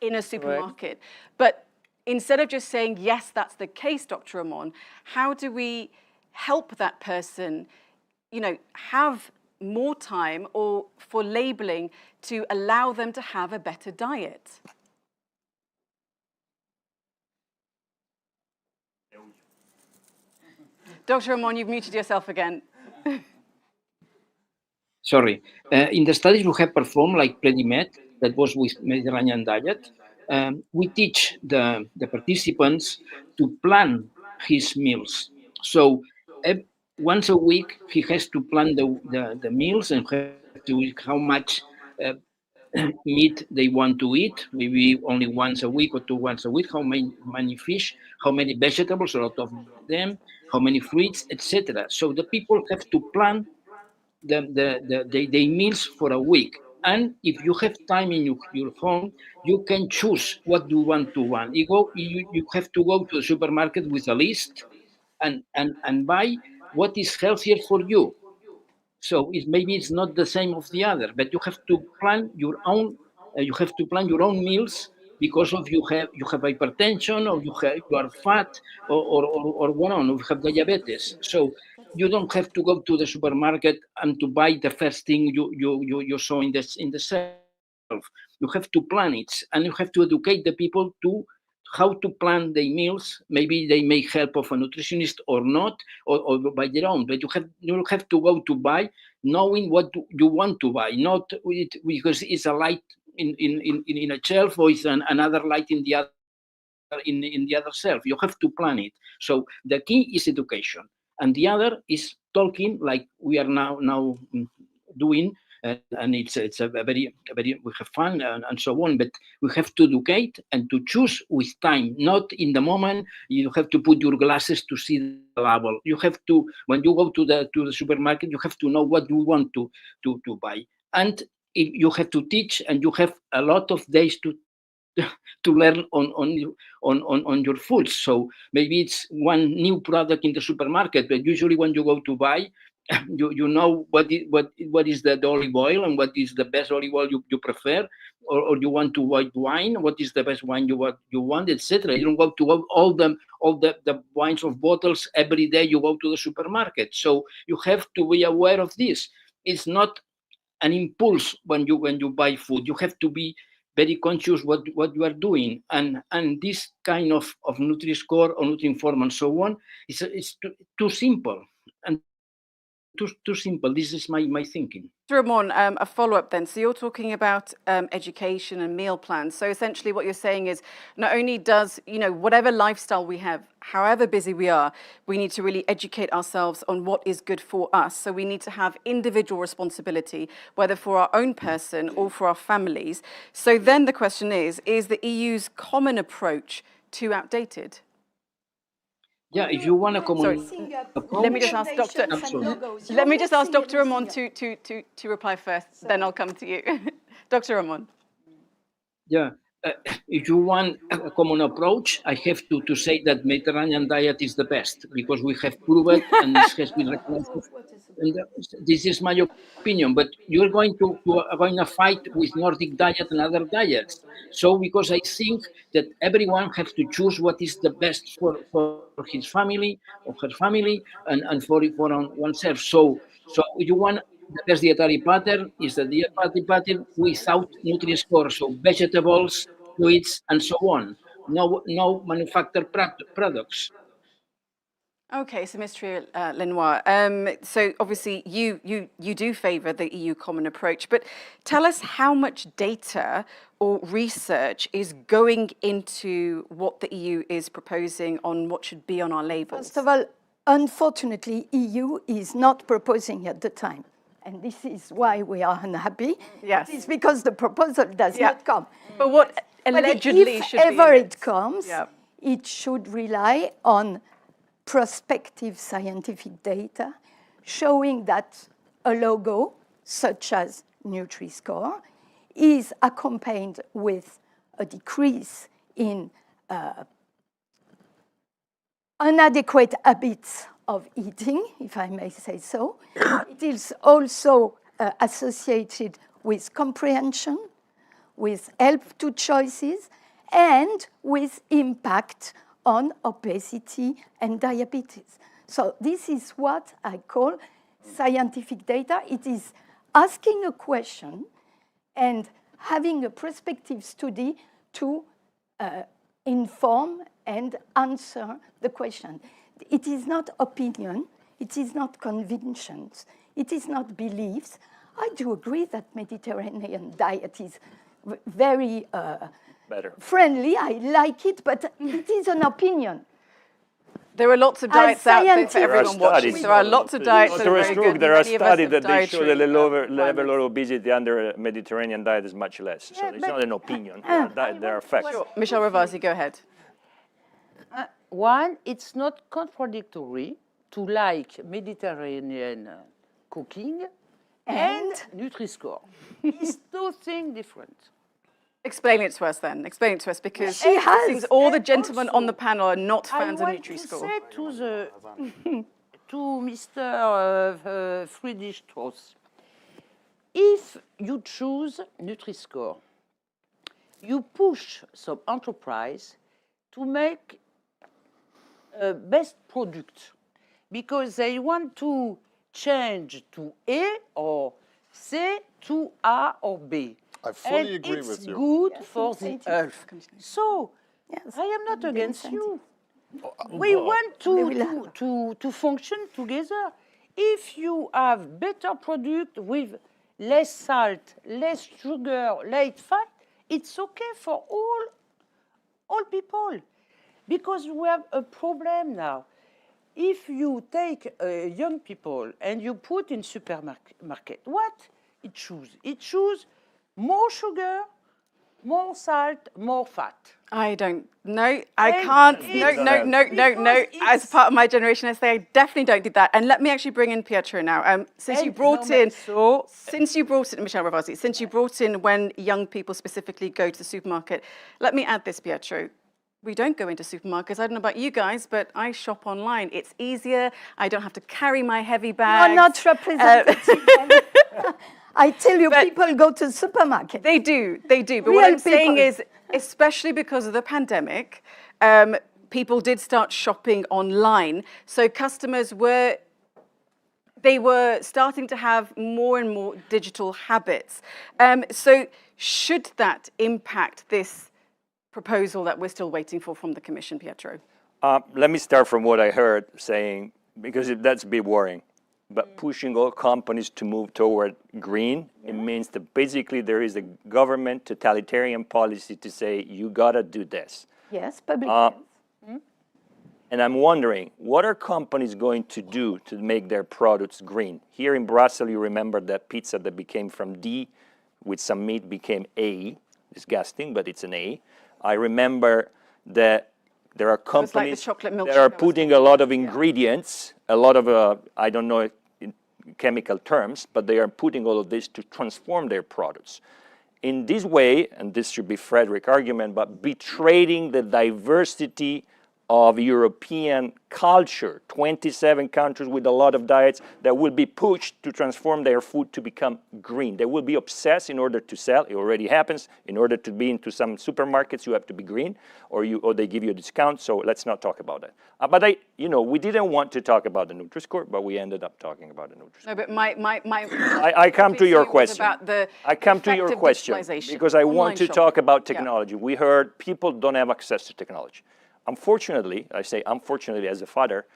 in a supermarket. But instead of just saying, yes, that's the case, Dr. Ramon, how do we help that person, have more time or for labeling to allow them to have a better diet? Dr. Ramon, you've muted yourself again. Sorry. In the studies we have performed, like PREDIMED, that was with Mediterranean diet, we teach the participants to plan his meals. So once a week, he has to plan the meals and have to how much meat they want to eat, maybe only once a week or 2 once a week, how many fish, how many vegetables, a lot of them, how many fruits, etc. So the people have to plan the meals for a week. And if you have time in your home, you can choose what you want to want. You have to go to the supermarket with a list and buy what is healthier for you. So maybe it's not the same of the other, but you have to plan your own. You have to plan your own meals because of you have hypertension, or you are fat, or what on, you have diabetes. So you don't have to go to the supermarket and to buy the first thing you saw in the shelf. You have to plan it, and you have to educate the people to how to plan their meals. Maybe they may help of a nutritionist or not, or by their own. But you have to go to buy knowing what you want to buy, not because it's a light in a shelf, or it's another light in the other in the other shelf. You have to plan it. So the key is education, and the other is talking, like we are now doing. And it's a very we have fun and so on, but we have to educate and to choose with time, not in the moment. You have to put your glasses to see the label. You have to, when you go to the supermarket, you have to know what you want to buy, and if you have to teach, and you have a lot of days to learn on your foods. So maybe it's one new product in the supermarket, but usually when you go to buy, you know what is the olive oil, and what is the best olive oil you prefer, or you want to white wine, what is the best wine you want, etc. You don't go to all the wines of bottles every day you go to the supermarket. So you have to be aware of this. It's not an impulse when you buy food. You have to be very conscious what you are doing, and this kind of Nutri-Score or Nutri-Inform and so on, it's too simple. And too simple. This is my thinking. Ramon, a follow-up then. So you're talking about education and meal plans. So essentially what you're saying is not only does, whatever lifestyle we have, however busy we are, we need to really educate ourselves on what is good for us. So we need to have individual responsibility, whether for our own person or for our families. So then the question is the EU's common approach too outdated? Yeah, if you want a common Let me just ask Dr. Let me just ask Dr. Ramon to reply first, then I'll come to you. Dr. Ramon. Yeah, if you want a common approach, I have to say that Mediterranean diet is the best because we have proven and this has been recognized. And this is my opinion, but you're going to fight with Nordic diet and other diets. So because I think that everyone has to choose what is the best for his family or her family and for oneself. So you want the best dietary pattern is the dietary pattern without Nutri-Score, so vegetables, fluids, and so on. No manufactured products. Okay, so Mr. Lenoir, so obviously you do favour the EU common approach, but tell us how much data or research is going into what the EU is proposing on what should be on our labels? First of all, unfortunately, EU is not proposing at the time. And this is why we are unhappy. Yes. It's because the proposal does not come. But what allegedly if should be ever in it comes, Yeah. it should rely on prospective scientific data showing that a logo, such as Nutri-Score, is accompanied with a decrease in inadequate habits of eating, if I may say so. It is also associated with comprehension, with help to choices, and with impact on obesity and diabetes. So this is what I call scientific data. It is asking a question and having a prospective study to inform and answer the question. It is not opinion, it is not convictions, it is not beliefs. I do agree that Mediterranean diet is very friendly, I like it, but it is an opinion. There are lots of diets out there for everyone watching. There are lots of diets that are very good. There are Many of us studies have that they show that the dietary level of obesity under Mediterranean diet is much less. So it's not an opinion, there are facts. Sure. Michel Ravasi, go ahead. One, it's not contradictory to like Mediterranean cooking and Nutri-Score. It's two things different. Explain it to us then. Explain it to us because She it has. seems all the gentlemen on the panel are not fans of I want Nutri-Score. to say to Mr. Friedrich Strauss, if you choose Nutri-Score, you push some enterprise to make a best product because they want to change to A or C to A or B. I fully agree with you. It's good for the health. So, I am not against you. We want to function together. If you have better product with less salt, less sugar, less fat, it's okay for all people. Because we have a problem now. If you take young people and you put in supermarket, what it choose? It choose more sugar, more salt, more fat. I don't know. I can't. No. As part of my generation, I say I definitely don't do that. And let me actually bring in Pietro now. Since you brought in Michel Ravasi, since you brought in when young people specifically go to the supermarket, let me add this, Pietro. We don't go into supermarkets. I don't know about you guys, but I shop online. It's easier. I don't have to carry my heavy bags. You're not representative. I tell you, people go to the supermarket. They do. But what I'm saying is, especially because of the pandemic, people did start shopping online. So customers were starting to have more and more digital habits. So should that impact this proposal that we're still waiting for from the Commission, Pietro? Let me start from what I heard saying, because that's a bit worrying. but pushing all companies to move toward green. It means that basically there is a government totalitarian policy to say, you gotta do this. Yes, public health. And I'm wondering, what are companies going to do to make their products green? Here in Brussels, you remember that pizza that became from D with some meat became A. Disgusting, but it's an A. I remember that there are companies like the chocolate milkshake that are I was putting a lot of ingredients, a lot of, I don't know in chemical terms, but they are putting all of this to transform their products. In this way, and this should be Frederick's argument, but betraying the diversity of European culture, 27 countries with a lot of diets that will be pushed to transform their food to become green. They will be obsessed in order to sell. It already happens. In order to be into some supermarkets, you have to be green, or they give you a discount. So let's not talk about that. But we didn't want to talk about the Nutri-Score, but we ended up talking about the Nutri-Score. No, but my I come to your was question. about the I come to your effective question digitalization, because I want online to shopping. talk about Yeah. technology. We heard people don't have access to technology. Unfortunately, I say unfortunately as a father,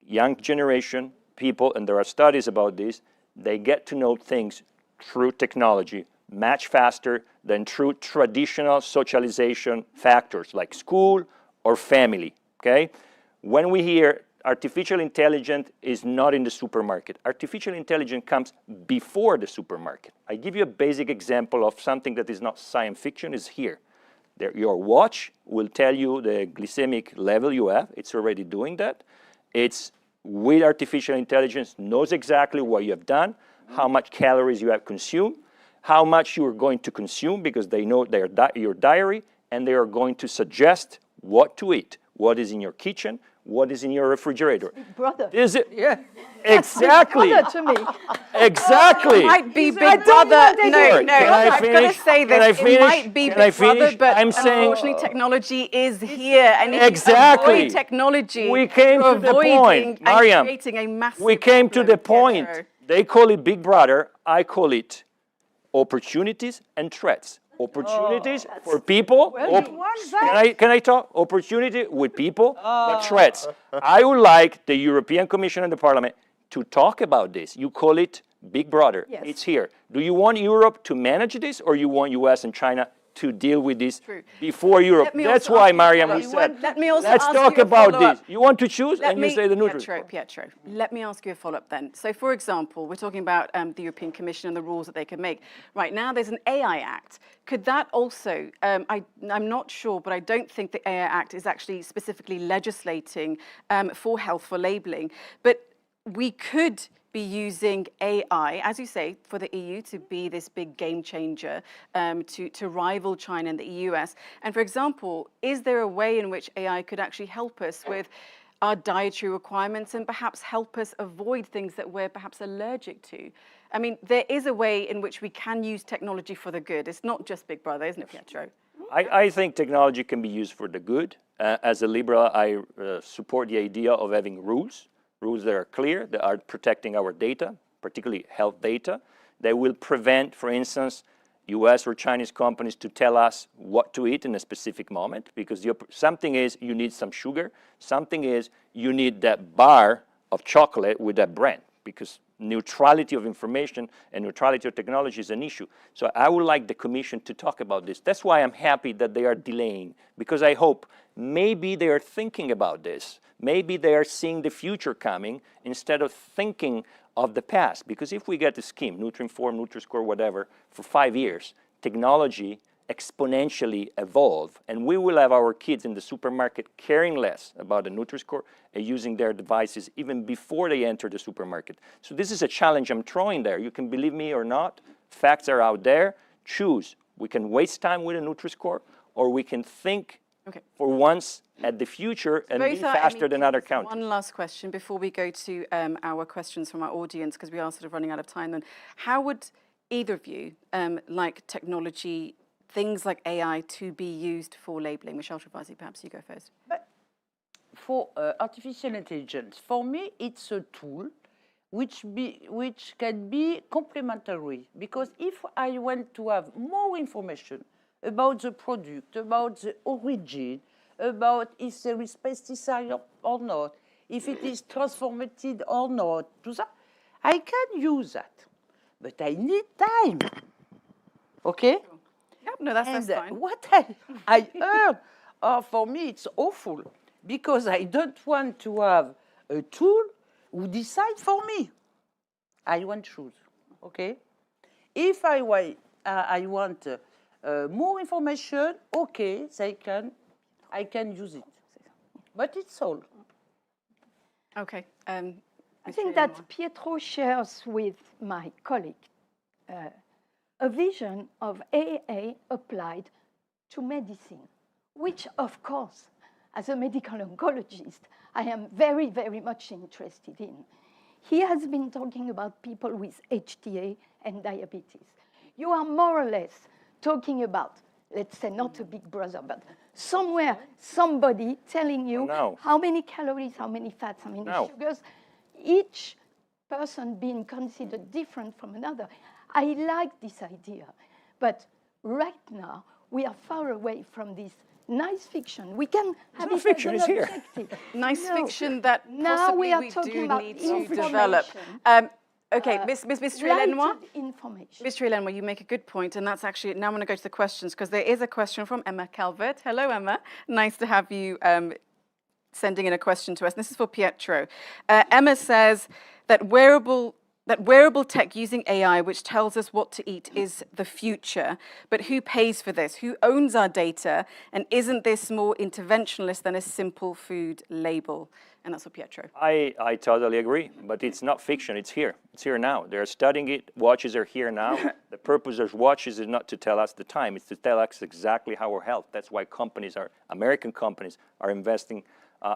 young generation people, and there are studies about this, they get to know things through technology much faster than through traditional socialization factors like school or family, okay? When we hear artificial intelligence is not in the supermarket, artificial intelligence comes before the supermarket. I give you a basic example of something that is not science fiction, is here. Your watch will tell you the glycemic level you have. It's already doing that. It's with artificial intelligence, knows exactly what you have done, how much calories you have consumed, how much you're going to consume because they know your diary, and they are going to suggest what to eat, what is in your kitchen, what is in your refrigerator. Brother. Is it? Yeah. Exactly. Brother to me. Exactly. Might be Big I don't Brother. want No, anything. no. Can I I've got to finish? say Can I this. It finish? might be Can I Big Brother, finish? but I'm saying- unfortunately, technology is here, and if Exactly. you avoid technology, We came you're to the avoiding point, and Mariam. creating a massive We came to the problem. point. Pietro. They call it Big Brother. I call it opportunities and threats. Opportunities for people. Can I talk? Opportunity with people, but threats. I would like the European Commission and the Parliament to talk about this. You call it Big Brother. Yes. It's here. Do you want Europe to manage this, or you want US and China to deal with this True. before Europe? Let me That's also why, ask you a Mariam, we follow-up. said, Let me also let's ask talk you a about follow-up. this. You want to choose, and you say the Nutri-Score. Pietro, let me ask you a follow-up then. So, for example, we're talking about the European Commission and the rules that they can make. Right now, there's an AI Act. Could that also, I'm not sure, but I don't think the AI Act is actually specifically legislating for health, for labeling. But we could be using AI, as you say, for the EU to be this big game changer, to rival China and the US. And for example, is there a way in which AI could actually help us with our dietary requirements and perhaps help us avoid things that we're perhaps allergic to? I mean, there is a way in which we can use technology for the good. It's not just Big Brother, isn't it, Pietro? I think technology can be used for the good. As a liberal, I support the idea of having rules that are clear, that are protecting our data, particularly health data. They will prevent, for instance, US or Chinese companies to tell us what to eat in a specific moment, because something is you need some sugar, something is you need that bar of chocolate with that brand, because neutrality of information and neutrality of technology is an issue. So I would like the Commission to talk about this. That's why I'm happy that they are delaying, because I hope maybe they are thinking about this. Maybe they are seeing the future coming instead of thinking of the past. Because if we get a scheme, Nutri-Inform, Nutri-Score, whatever, for 5 years, technology exponentially evolve, and we will have our kids in the supermarket caring less about the Nutri-Score and using their devices even before they enter the supermarket. So this is a challenge I'm throwing there. You can believe me or not. Facts are out there. Choose. We can waste time with a Nutri-Score, or we can think for once at the future and be faster than other countries. One last question before we go to our questions from our audience, because we are sort of running out of time then. How would either of you like technology, things like AI, to be used for labeling? Michelle Travasi, perhaps you go first. But for artificial intelligence, for me, it's a tool which can be complementary. Because if I want to have more information about the product, about the origin, about if there is pesticide or not, if it is transformed or not, tout ça, I can use that, but I need time. Okay? Yep, no, that's And fine. what I heard, for me, it's awful because I don't want to have a tool who decide for me. I want to choose, okay? If I want more information, okay, I can use it. But it's all. Okay. I think that Pietro shares with my colleague a vision of AI applied to medicine, which, of course, as a medical oncologist, I am very, very much interested in. He has been talking about people with HTA and diabetes. You are more or less talking about, let's say, not a big brother, but somewhere, somebody telling you how many calories, how many fats, how many sugars, each person being considered different from another. I like this idea, but right now, we are far away from this nice fiction. We can have it fiction, as an it's here. objective. Nice fiction that now possibly we are we talking do about need to develop. Okay, Miss Trielenois. lighted information. Miss Trielenois, you make a good point, and that's actually, now I'm going to go to the questions, because there is a question from Emma Calvert. Hello, Emma. Nice to have you sending in a question to us. This is for Pietro. Emma says that wearable tech using AI, which tells us what to eat, is the future. But who pays for this? Who owns our data? And isn't this more interventionist than a simple food label? And that's for Pietro. I totally agree, but it's not fiction. It's here. It's here now. They're studying it. Watches are here now. The purpose of watches is not to tell us the time. It's to tell us exactly our health. That's why American companies are investing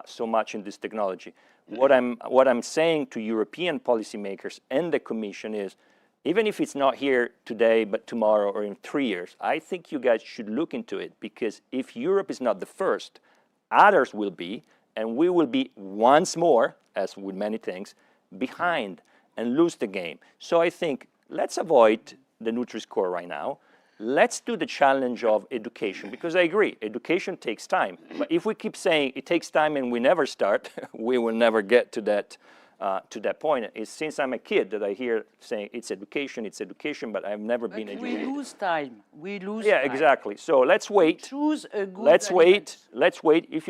so much in this technology. What I'm saying to European policymakers and the Commission is, even if it's not here today, but tomorrow or in 3 years, I think you guys should look into it, because if Europe is not the first, others will be, and we will be once more, as with many things, behind and lose the game. So I think let's avoid the Nutri-Score right now. Let's do the challenge of education, because I agree, education takes time. But if we keep saying it takes time and we never start, we will never get to that point. It's since I'm a kid that I hear saying it's education, but I've never been educated. We lose time. We lose Yeah, time. exactly. So let's wait. Choose a good Let's element. wait. If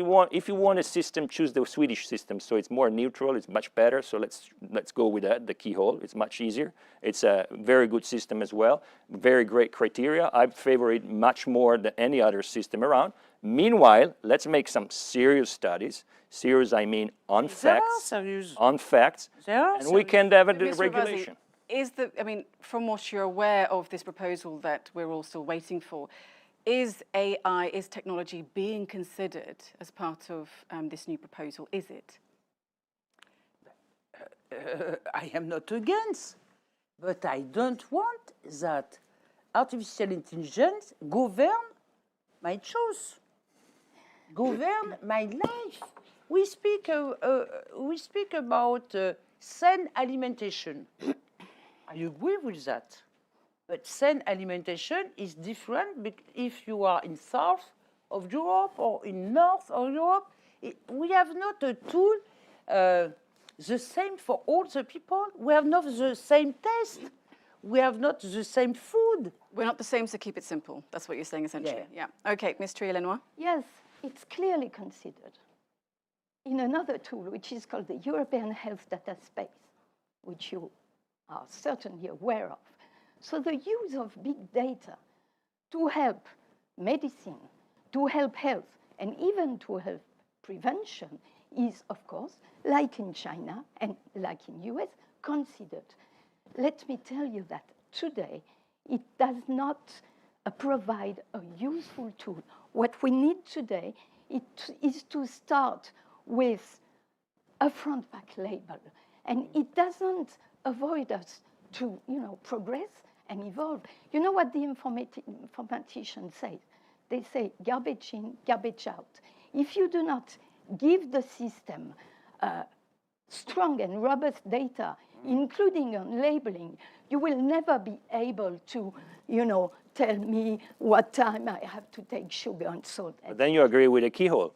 you want a system, choose the Swedish system. So it's more neutral. It's much better. So let's go with that. The keyhole. It's much easier. It's a very good system as well. Very great criteria. I favor it much more than any other system around. Meanwhile, let's make some serious studies. Serious, I mean, on facts. On facts. And we can have a regulation. From what you're aware of this proposal that we're all still waiting for, is AI, is technology being considered as part of this new proposal? Is it? I am not against, but I don't want that artificial intelligence govern my choice, govern my life. We speak about sane alimentation. I agree with that. But sane alimentation is different if you are in south of Europe or in north of Europe. We have not a tool the same for all the people. We have not the same taste. We have not the same food. We're not the same, so keep it simple. That's what you're saying, essentially. Yeah. Okay, Ms. Trielenois. Yes, it's clearly considered in another tool, which is called the European Health Data Space, which you are certainly aware of. So the use of big data to help medicine, to help health, and even to help prevention is, of course, like in China and like in US, considered. Let me tell you that today, it does not provide a useful tool. What we need today is to start with a front pack label. And it doesn't avoid us to, progress and evolve. You know what the informaticians say? They say garbage in, garbage out. If you do not give the system strong and robust data, including on labeling, you will never be able to, tell me what time I have to take sugar and salt. But then you agree with a keyhole.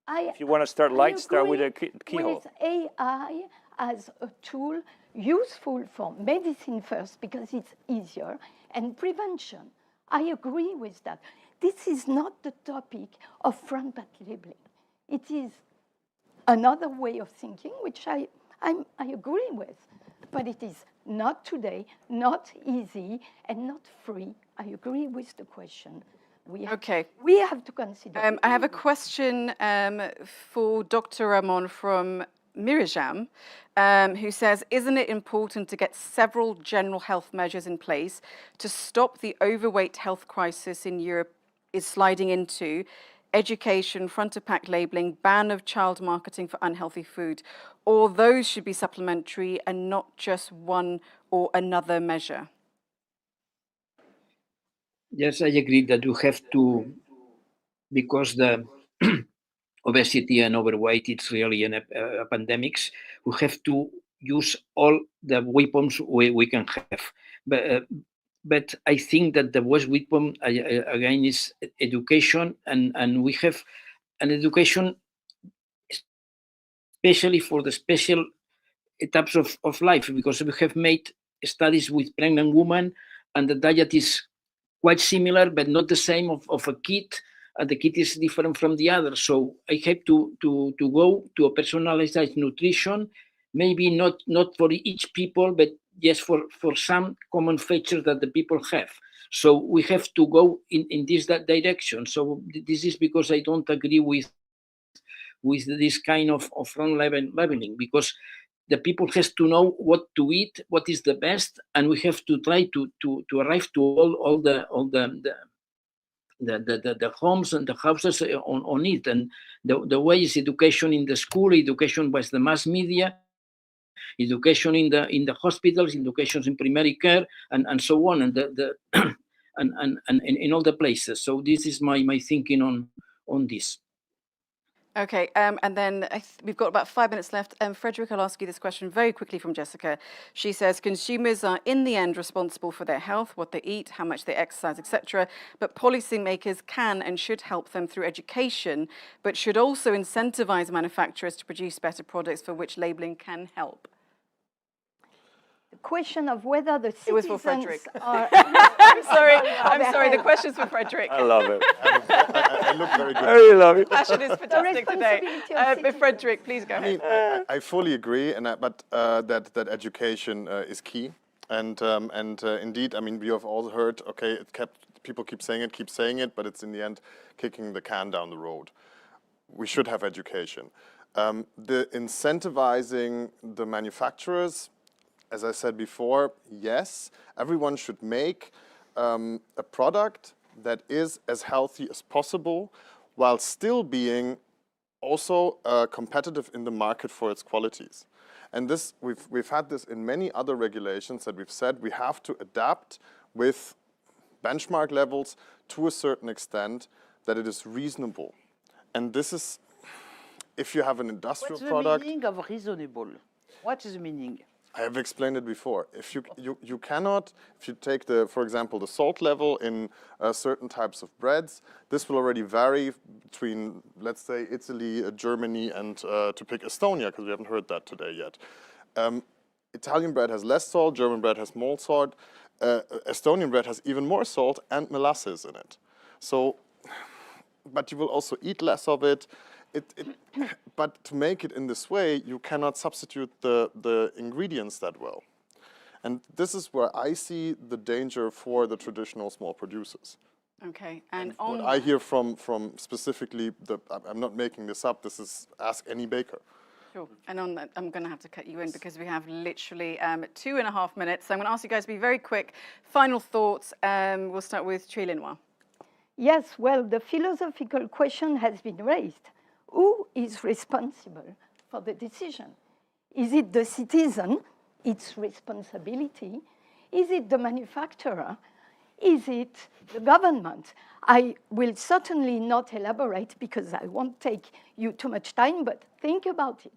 If you want to start light, start with a keyhole. With AI, as a tool useful for medicine first because it's easier, and prevention. I agree with that. This is not the topic of front pack labeling. It is another way of thinking, which I agree with, but it is not today, not easy, and not free. I agree with the question. We have to consider. I have a question for Dr. Ramon from Mirijam, who says, isn't it important to get several general health measures in place to stop the overweight health crisis in Europe is sliding into? Education, front-of-pack labeling, ban of child marketing for unhealthy food, or those should be supplementary and not just one or another measure? Yes, I agree that you have to, because the obesity and overweight, it's really a pandemics, we have to use all the weapons we can have. But I think that the worst weapon, again, is education, and we have an education, especially for the special types of life, because we have made studies with pregnant women, and the diet is quite similar, but not the same of a kid, and the kid is different from the other. So I have to go to a personalized nutrition, maybe not for each people, but yes, for some common features that the people have. So we have to go in that direction. So this is because I don't agree with this kind of front labeling, because the people has to know what to eat, what is the best, and we have to try to arrive to all the homes and the houses on it. And the way is education in the school, education by the mass media, education in the hospitals, education in primary care, and so on, and and in all the places. So this is my thinking on this. Okay, and then we've got about 5 minutes left. Frederick, I'll ask you this question very quickly from Jessica. She says, consumers are in the end responsible for their health, what they eat, how much they exercise, etc. But policymakers can and should help them through education, but should also incentivize manufacturers to produce better products for which labeling can help. The question of whether the citizens It was for Frederick. are... I'm sorry, the question's for Frederick. I love it. I look very good. I really love it. Passion is fantastic today. But Frederick, please go ahead. I fully agree, but that education is key, and indeed, I mean, we have all heard. Okay, people keep saying it, but it's in the end kicking the can down the road. We should have education. The incentivizing the manufacturers, as I said before, yes, everyone should make a product that is as healthy as possible, while still being also competitive in the market for its qualities. And this, we've had this in many other regulations that we've said we have to adapt with benchmark levels to a certain extent that it is reasonable. And this is, if you have an industrial product... What's the meaning of reasonable? What is the meaning? I have explained it before. If you cannot, if you take for example, the salt level in certain types of breads, this will already vary between, let's say, Italy, Germany, and to pick Estonia, because we haven't heard that today yet. Italian bread has less salt, German bread has more salt, Estonian bread has even more salt and molasses in it. So, but you will also eat less of it. But to make it in this way, you cannot substitute the ingredients that well. And this is where I see the danger for the traditional small producers. Okay, and what I hear from specifically, I'm not making this up, this is ask any baker. Sure, and on that, I'm going to have to cut you in because we have literally 2.5 minutes. So I'm going to ask you guys to be very quick. Final thoughts, we'll start with Tri-Lenoir. Yes, well, the philosophical question has been raised. Who is responsible for the decision? Is it the citizen, its responsibility? Is it the manufacturer? Is it the government? I will certainly not elaborate because I won't take you too much time, but think about it.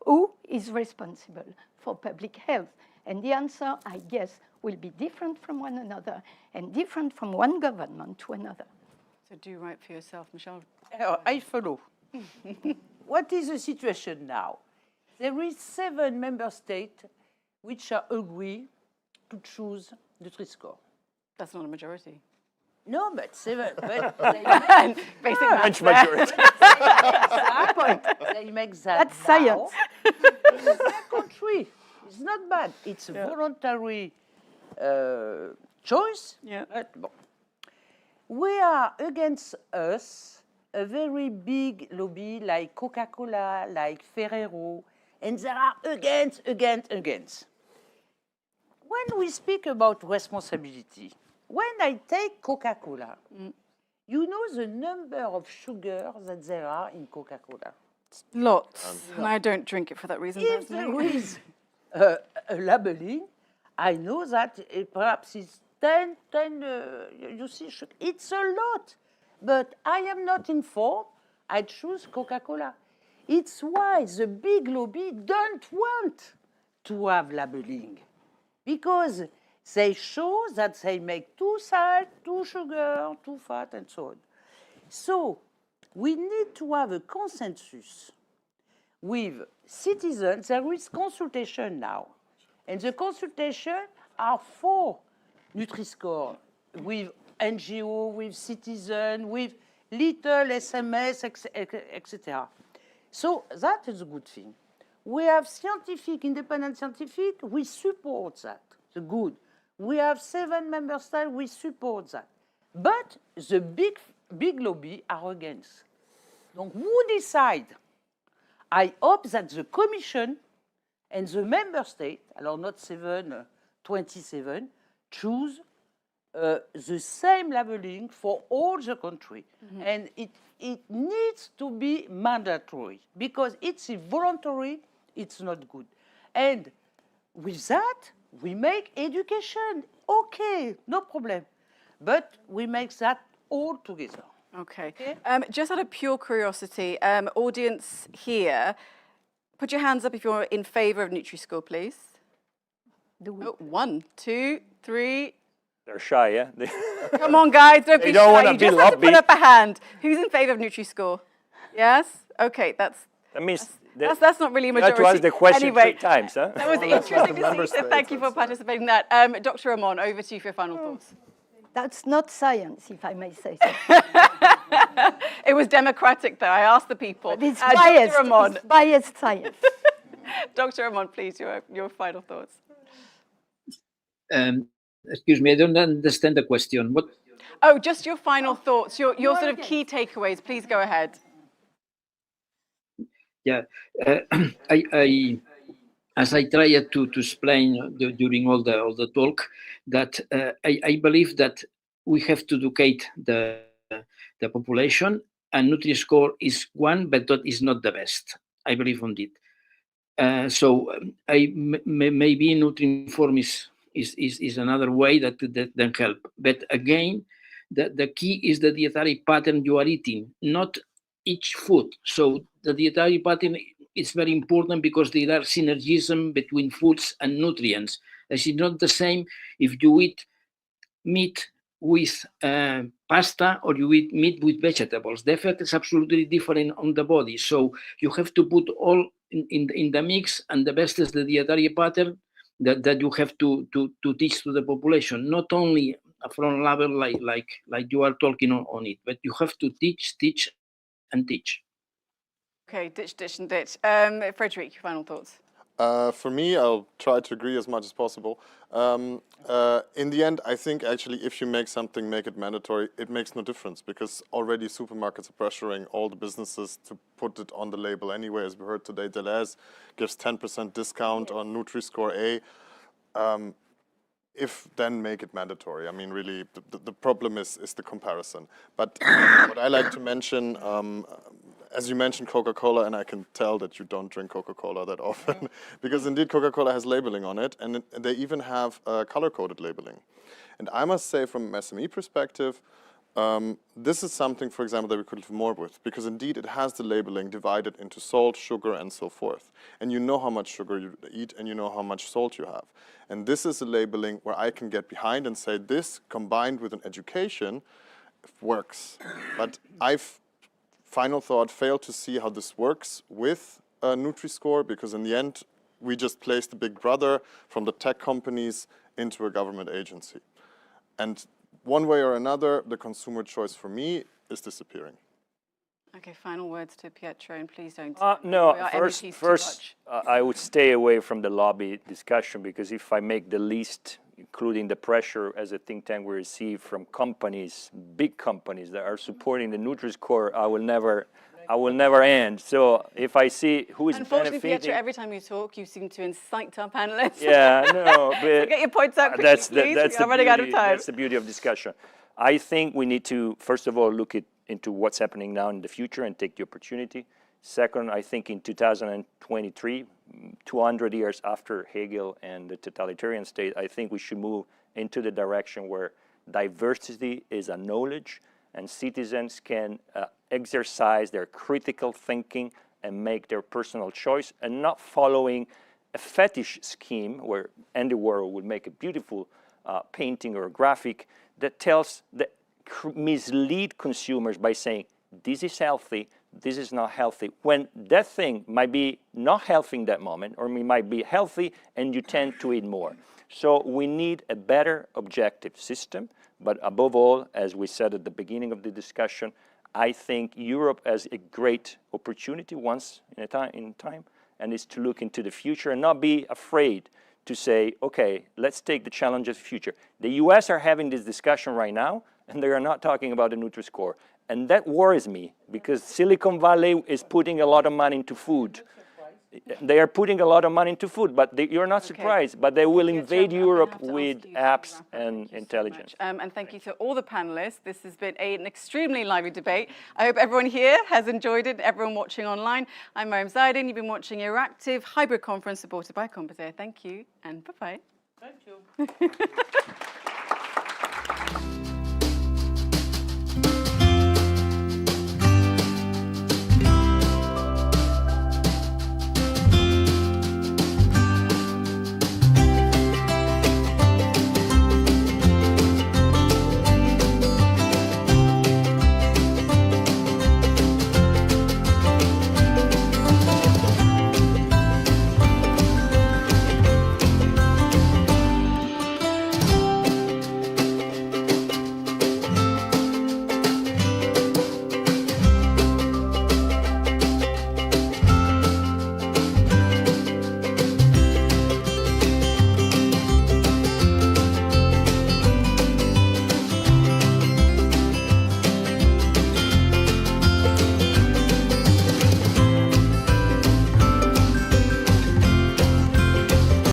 Who is responsible for public health? And the answer, I guess, will be different from one another and different from one government to another. So do right for yourself, Michelle. I follow. What is the situation now? There is 7 member states which are agree to choose Nutri-Score. That's not a majority. No, but 7. But Basic maths French there. majority. they make that That's now. science. In their country. It's not bad. It's a voluntary choice. Yeah. But, bon. We are against us a very big lobby like Coca-Cola, like Ferrero, and they are against. When we speak about responsibility, when I take Coca-Cola, you know the number of sugar that there are in Coca-Cola. Lots. And I don't drink it for that reason. If personally. there is a labeling, I know that perhaps it's 10, you see, it's a lot. But I am not informed. I choose Coca-Cola. It's why the big lobby don't want to have labeling. Because they show that they make too salt, too sugar, too fat, and so on. So we need to have a consensus with citizens. There is consultation now. And the consultation are for Nutri-Score, with NGO, with citizens, with little SMS, etc. So that is a good thing. We have scientific, independent scientific, we support that, the good. We have 7 member states, we support that. But the big lobby are against. Donc, who decide? I hope that the Commission and the member state, alors not 7, 27, choose the same labeling for all the country. And it needs to be mandatory, because it's voluntary, it's not good. And with that, we make education. Okay, no problem. But we make that all together. Okay. Just out of pure curiosity, audience here, put your hands up if you're in favor of Nutri-Score, please. Oh, 1, 2, 3. They're shy, yeah? Come on, guys, don't be don't shy. wanna You be just have to put lobby. up a hand. Who's in favor of Nutri-Score? Yes? Okay, That means that's not really a you had majority. to ask the question anyway, 3 times, huh? that was interesting to see, so thank you for participating in that. Dr. Ramon, over to you for your final thoughts. That's not science, if I may say so. It was democratic, though. I asked the people. It's biased. Dr. Ramon. It's biased science. Dr. Ramon, please, your final thoughts. Excuse me, I don't understand the question. What? Oh, just your final thoughts, your sort of key takeaways. Please go ahead. Yeah, as I tried to explain during all the talk, that I believe that we have to educate the population, and Nutri-Score is one, but that is not the best. I believe on it. So maybe Nutri-Inform is another way that can help. But again, the key is the dietary pattern you are eating, not each food. So the dietary pattern is very important, because there are synergism between foods and nutrients. It's not the same if you eat meat with pasta or you eat meat with vegetables. The effect is absolutely different on the body. So you have to put all in the mix, and the best is the dietary pattern that you have to teach to the population, not only from level like you are talking on it, but you have to teach and teach. Okay, ditch and ditch. Frederic, your final thoughts. For me, I'll try to agree as much as possible. In the end, I think actually if you make something, make it mandatory, it makes no difference, because already supermarkets are pressuring all the businesses to put it on the label anyway. As we heard today, Deleuze gives 10% discount on Nutri-Score A. If then make it mandatory. I mean, really, the problem is the comparison. But what I like to mention, as you mentioned Coca-Cola, and I can tell that you don't drink Coca-Cola that often, because indeed Coca-Cola has labeling on it, and they even have color-coded labeling. And I must say, from an SME perspective, this is something, for example, that we could live more with, because indeed it has the labeling divided into salt, sugar, and so forth. And you know how much sugar you eat, and you know how much salt you have. And this is a labeling where I can get behind and say this, combined with an education, works. But I've, final thought, failed to see how this works with Nutri-Score, because in the end, we just placed the big brother from the tech companies into a government agency. And one way or another, the consumer choice for me is disappearing. Okay, final words to Pietro, and please don't. No, our first, MEPs too much. I would stay away from the lobby discussion, because if I make the list, including the pressure as a think tank we receive from companies, big companies that are supporting the Nutri-Score, I will never end. So if I see who is Unfortunately, benefiting, Pietro, every time you talk, you seem to incite our panelists. yeah, no, but So get your points out quickly, please. We are running out of time. That's the beauty of discussion. I think we need to, first of all, look into what's happening now in the future and take the opportunity. Second, I think in 2023, 200 years after Hegel and the totalitarian state, I think we should move into the direction where diversity is a knowledge and citizens can exercise their critical thinking and make their personal choice, and not following a fetish scheme where Andy Warhol would make a beautiful painting or graphic that tells that mislead consumers by saying this is healthy, this is not healthy, when that thing might be not healthy in that moment, or it might be healthy and you tend to eat more. So we need a better objective system, but above all, as we said at the beginning of the discussion, I think Europe has a great opportunity once in time, and is to look into the future and not be afraid to say, okay, let's take the challenge of the future. The US are having this discussion right now, and they are not talking about the Nutri-Score. And that worries me, because Silicon Valley is putting a lot of money into food. They are putting a lot of money into food, but you're not surprised, but they will invade Europe with apps and intelligence. And thank you to all the panelists. This has been an extremely lively debate. I hope everyone here has enjoyed it, everyone watching online. I'm Mariam Zaidin. You've been watching EURACTIV hybrid conference supported by Compete. Thank you, and bye-bye. Thank you.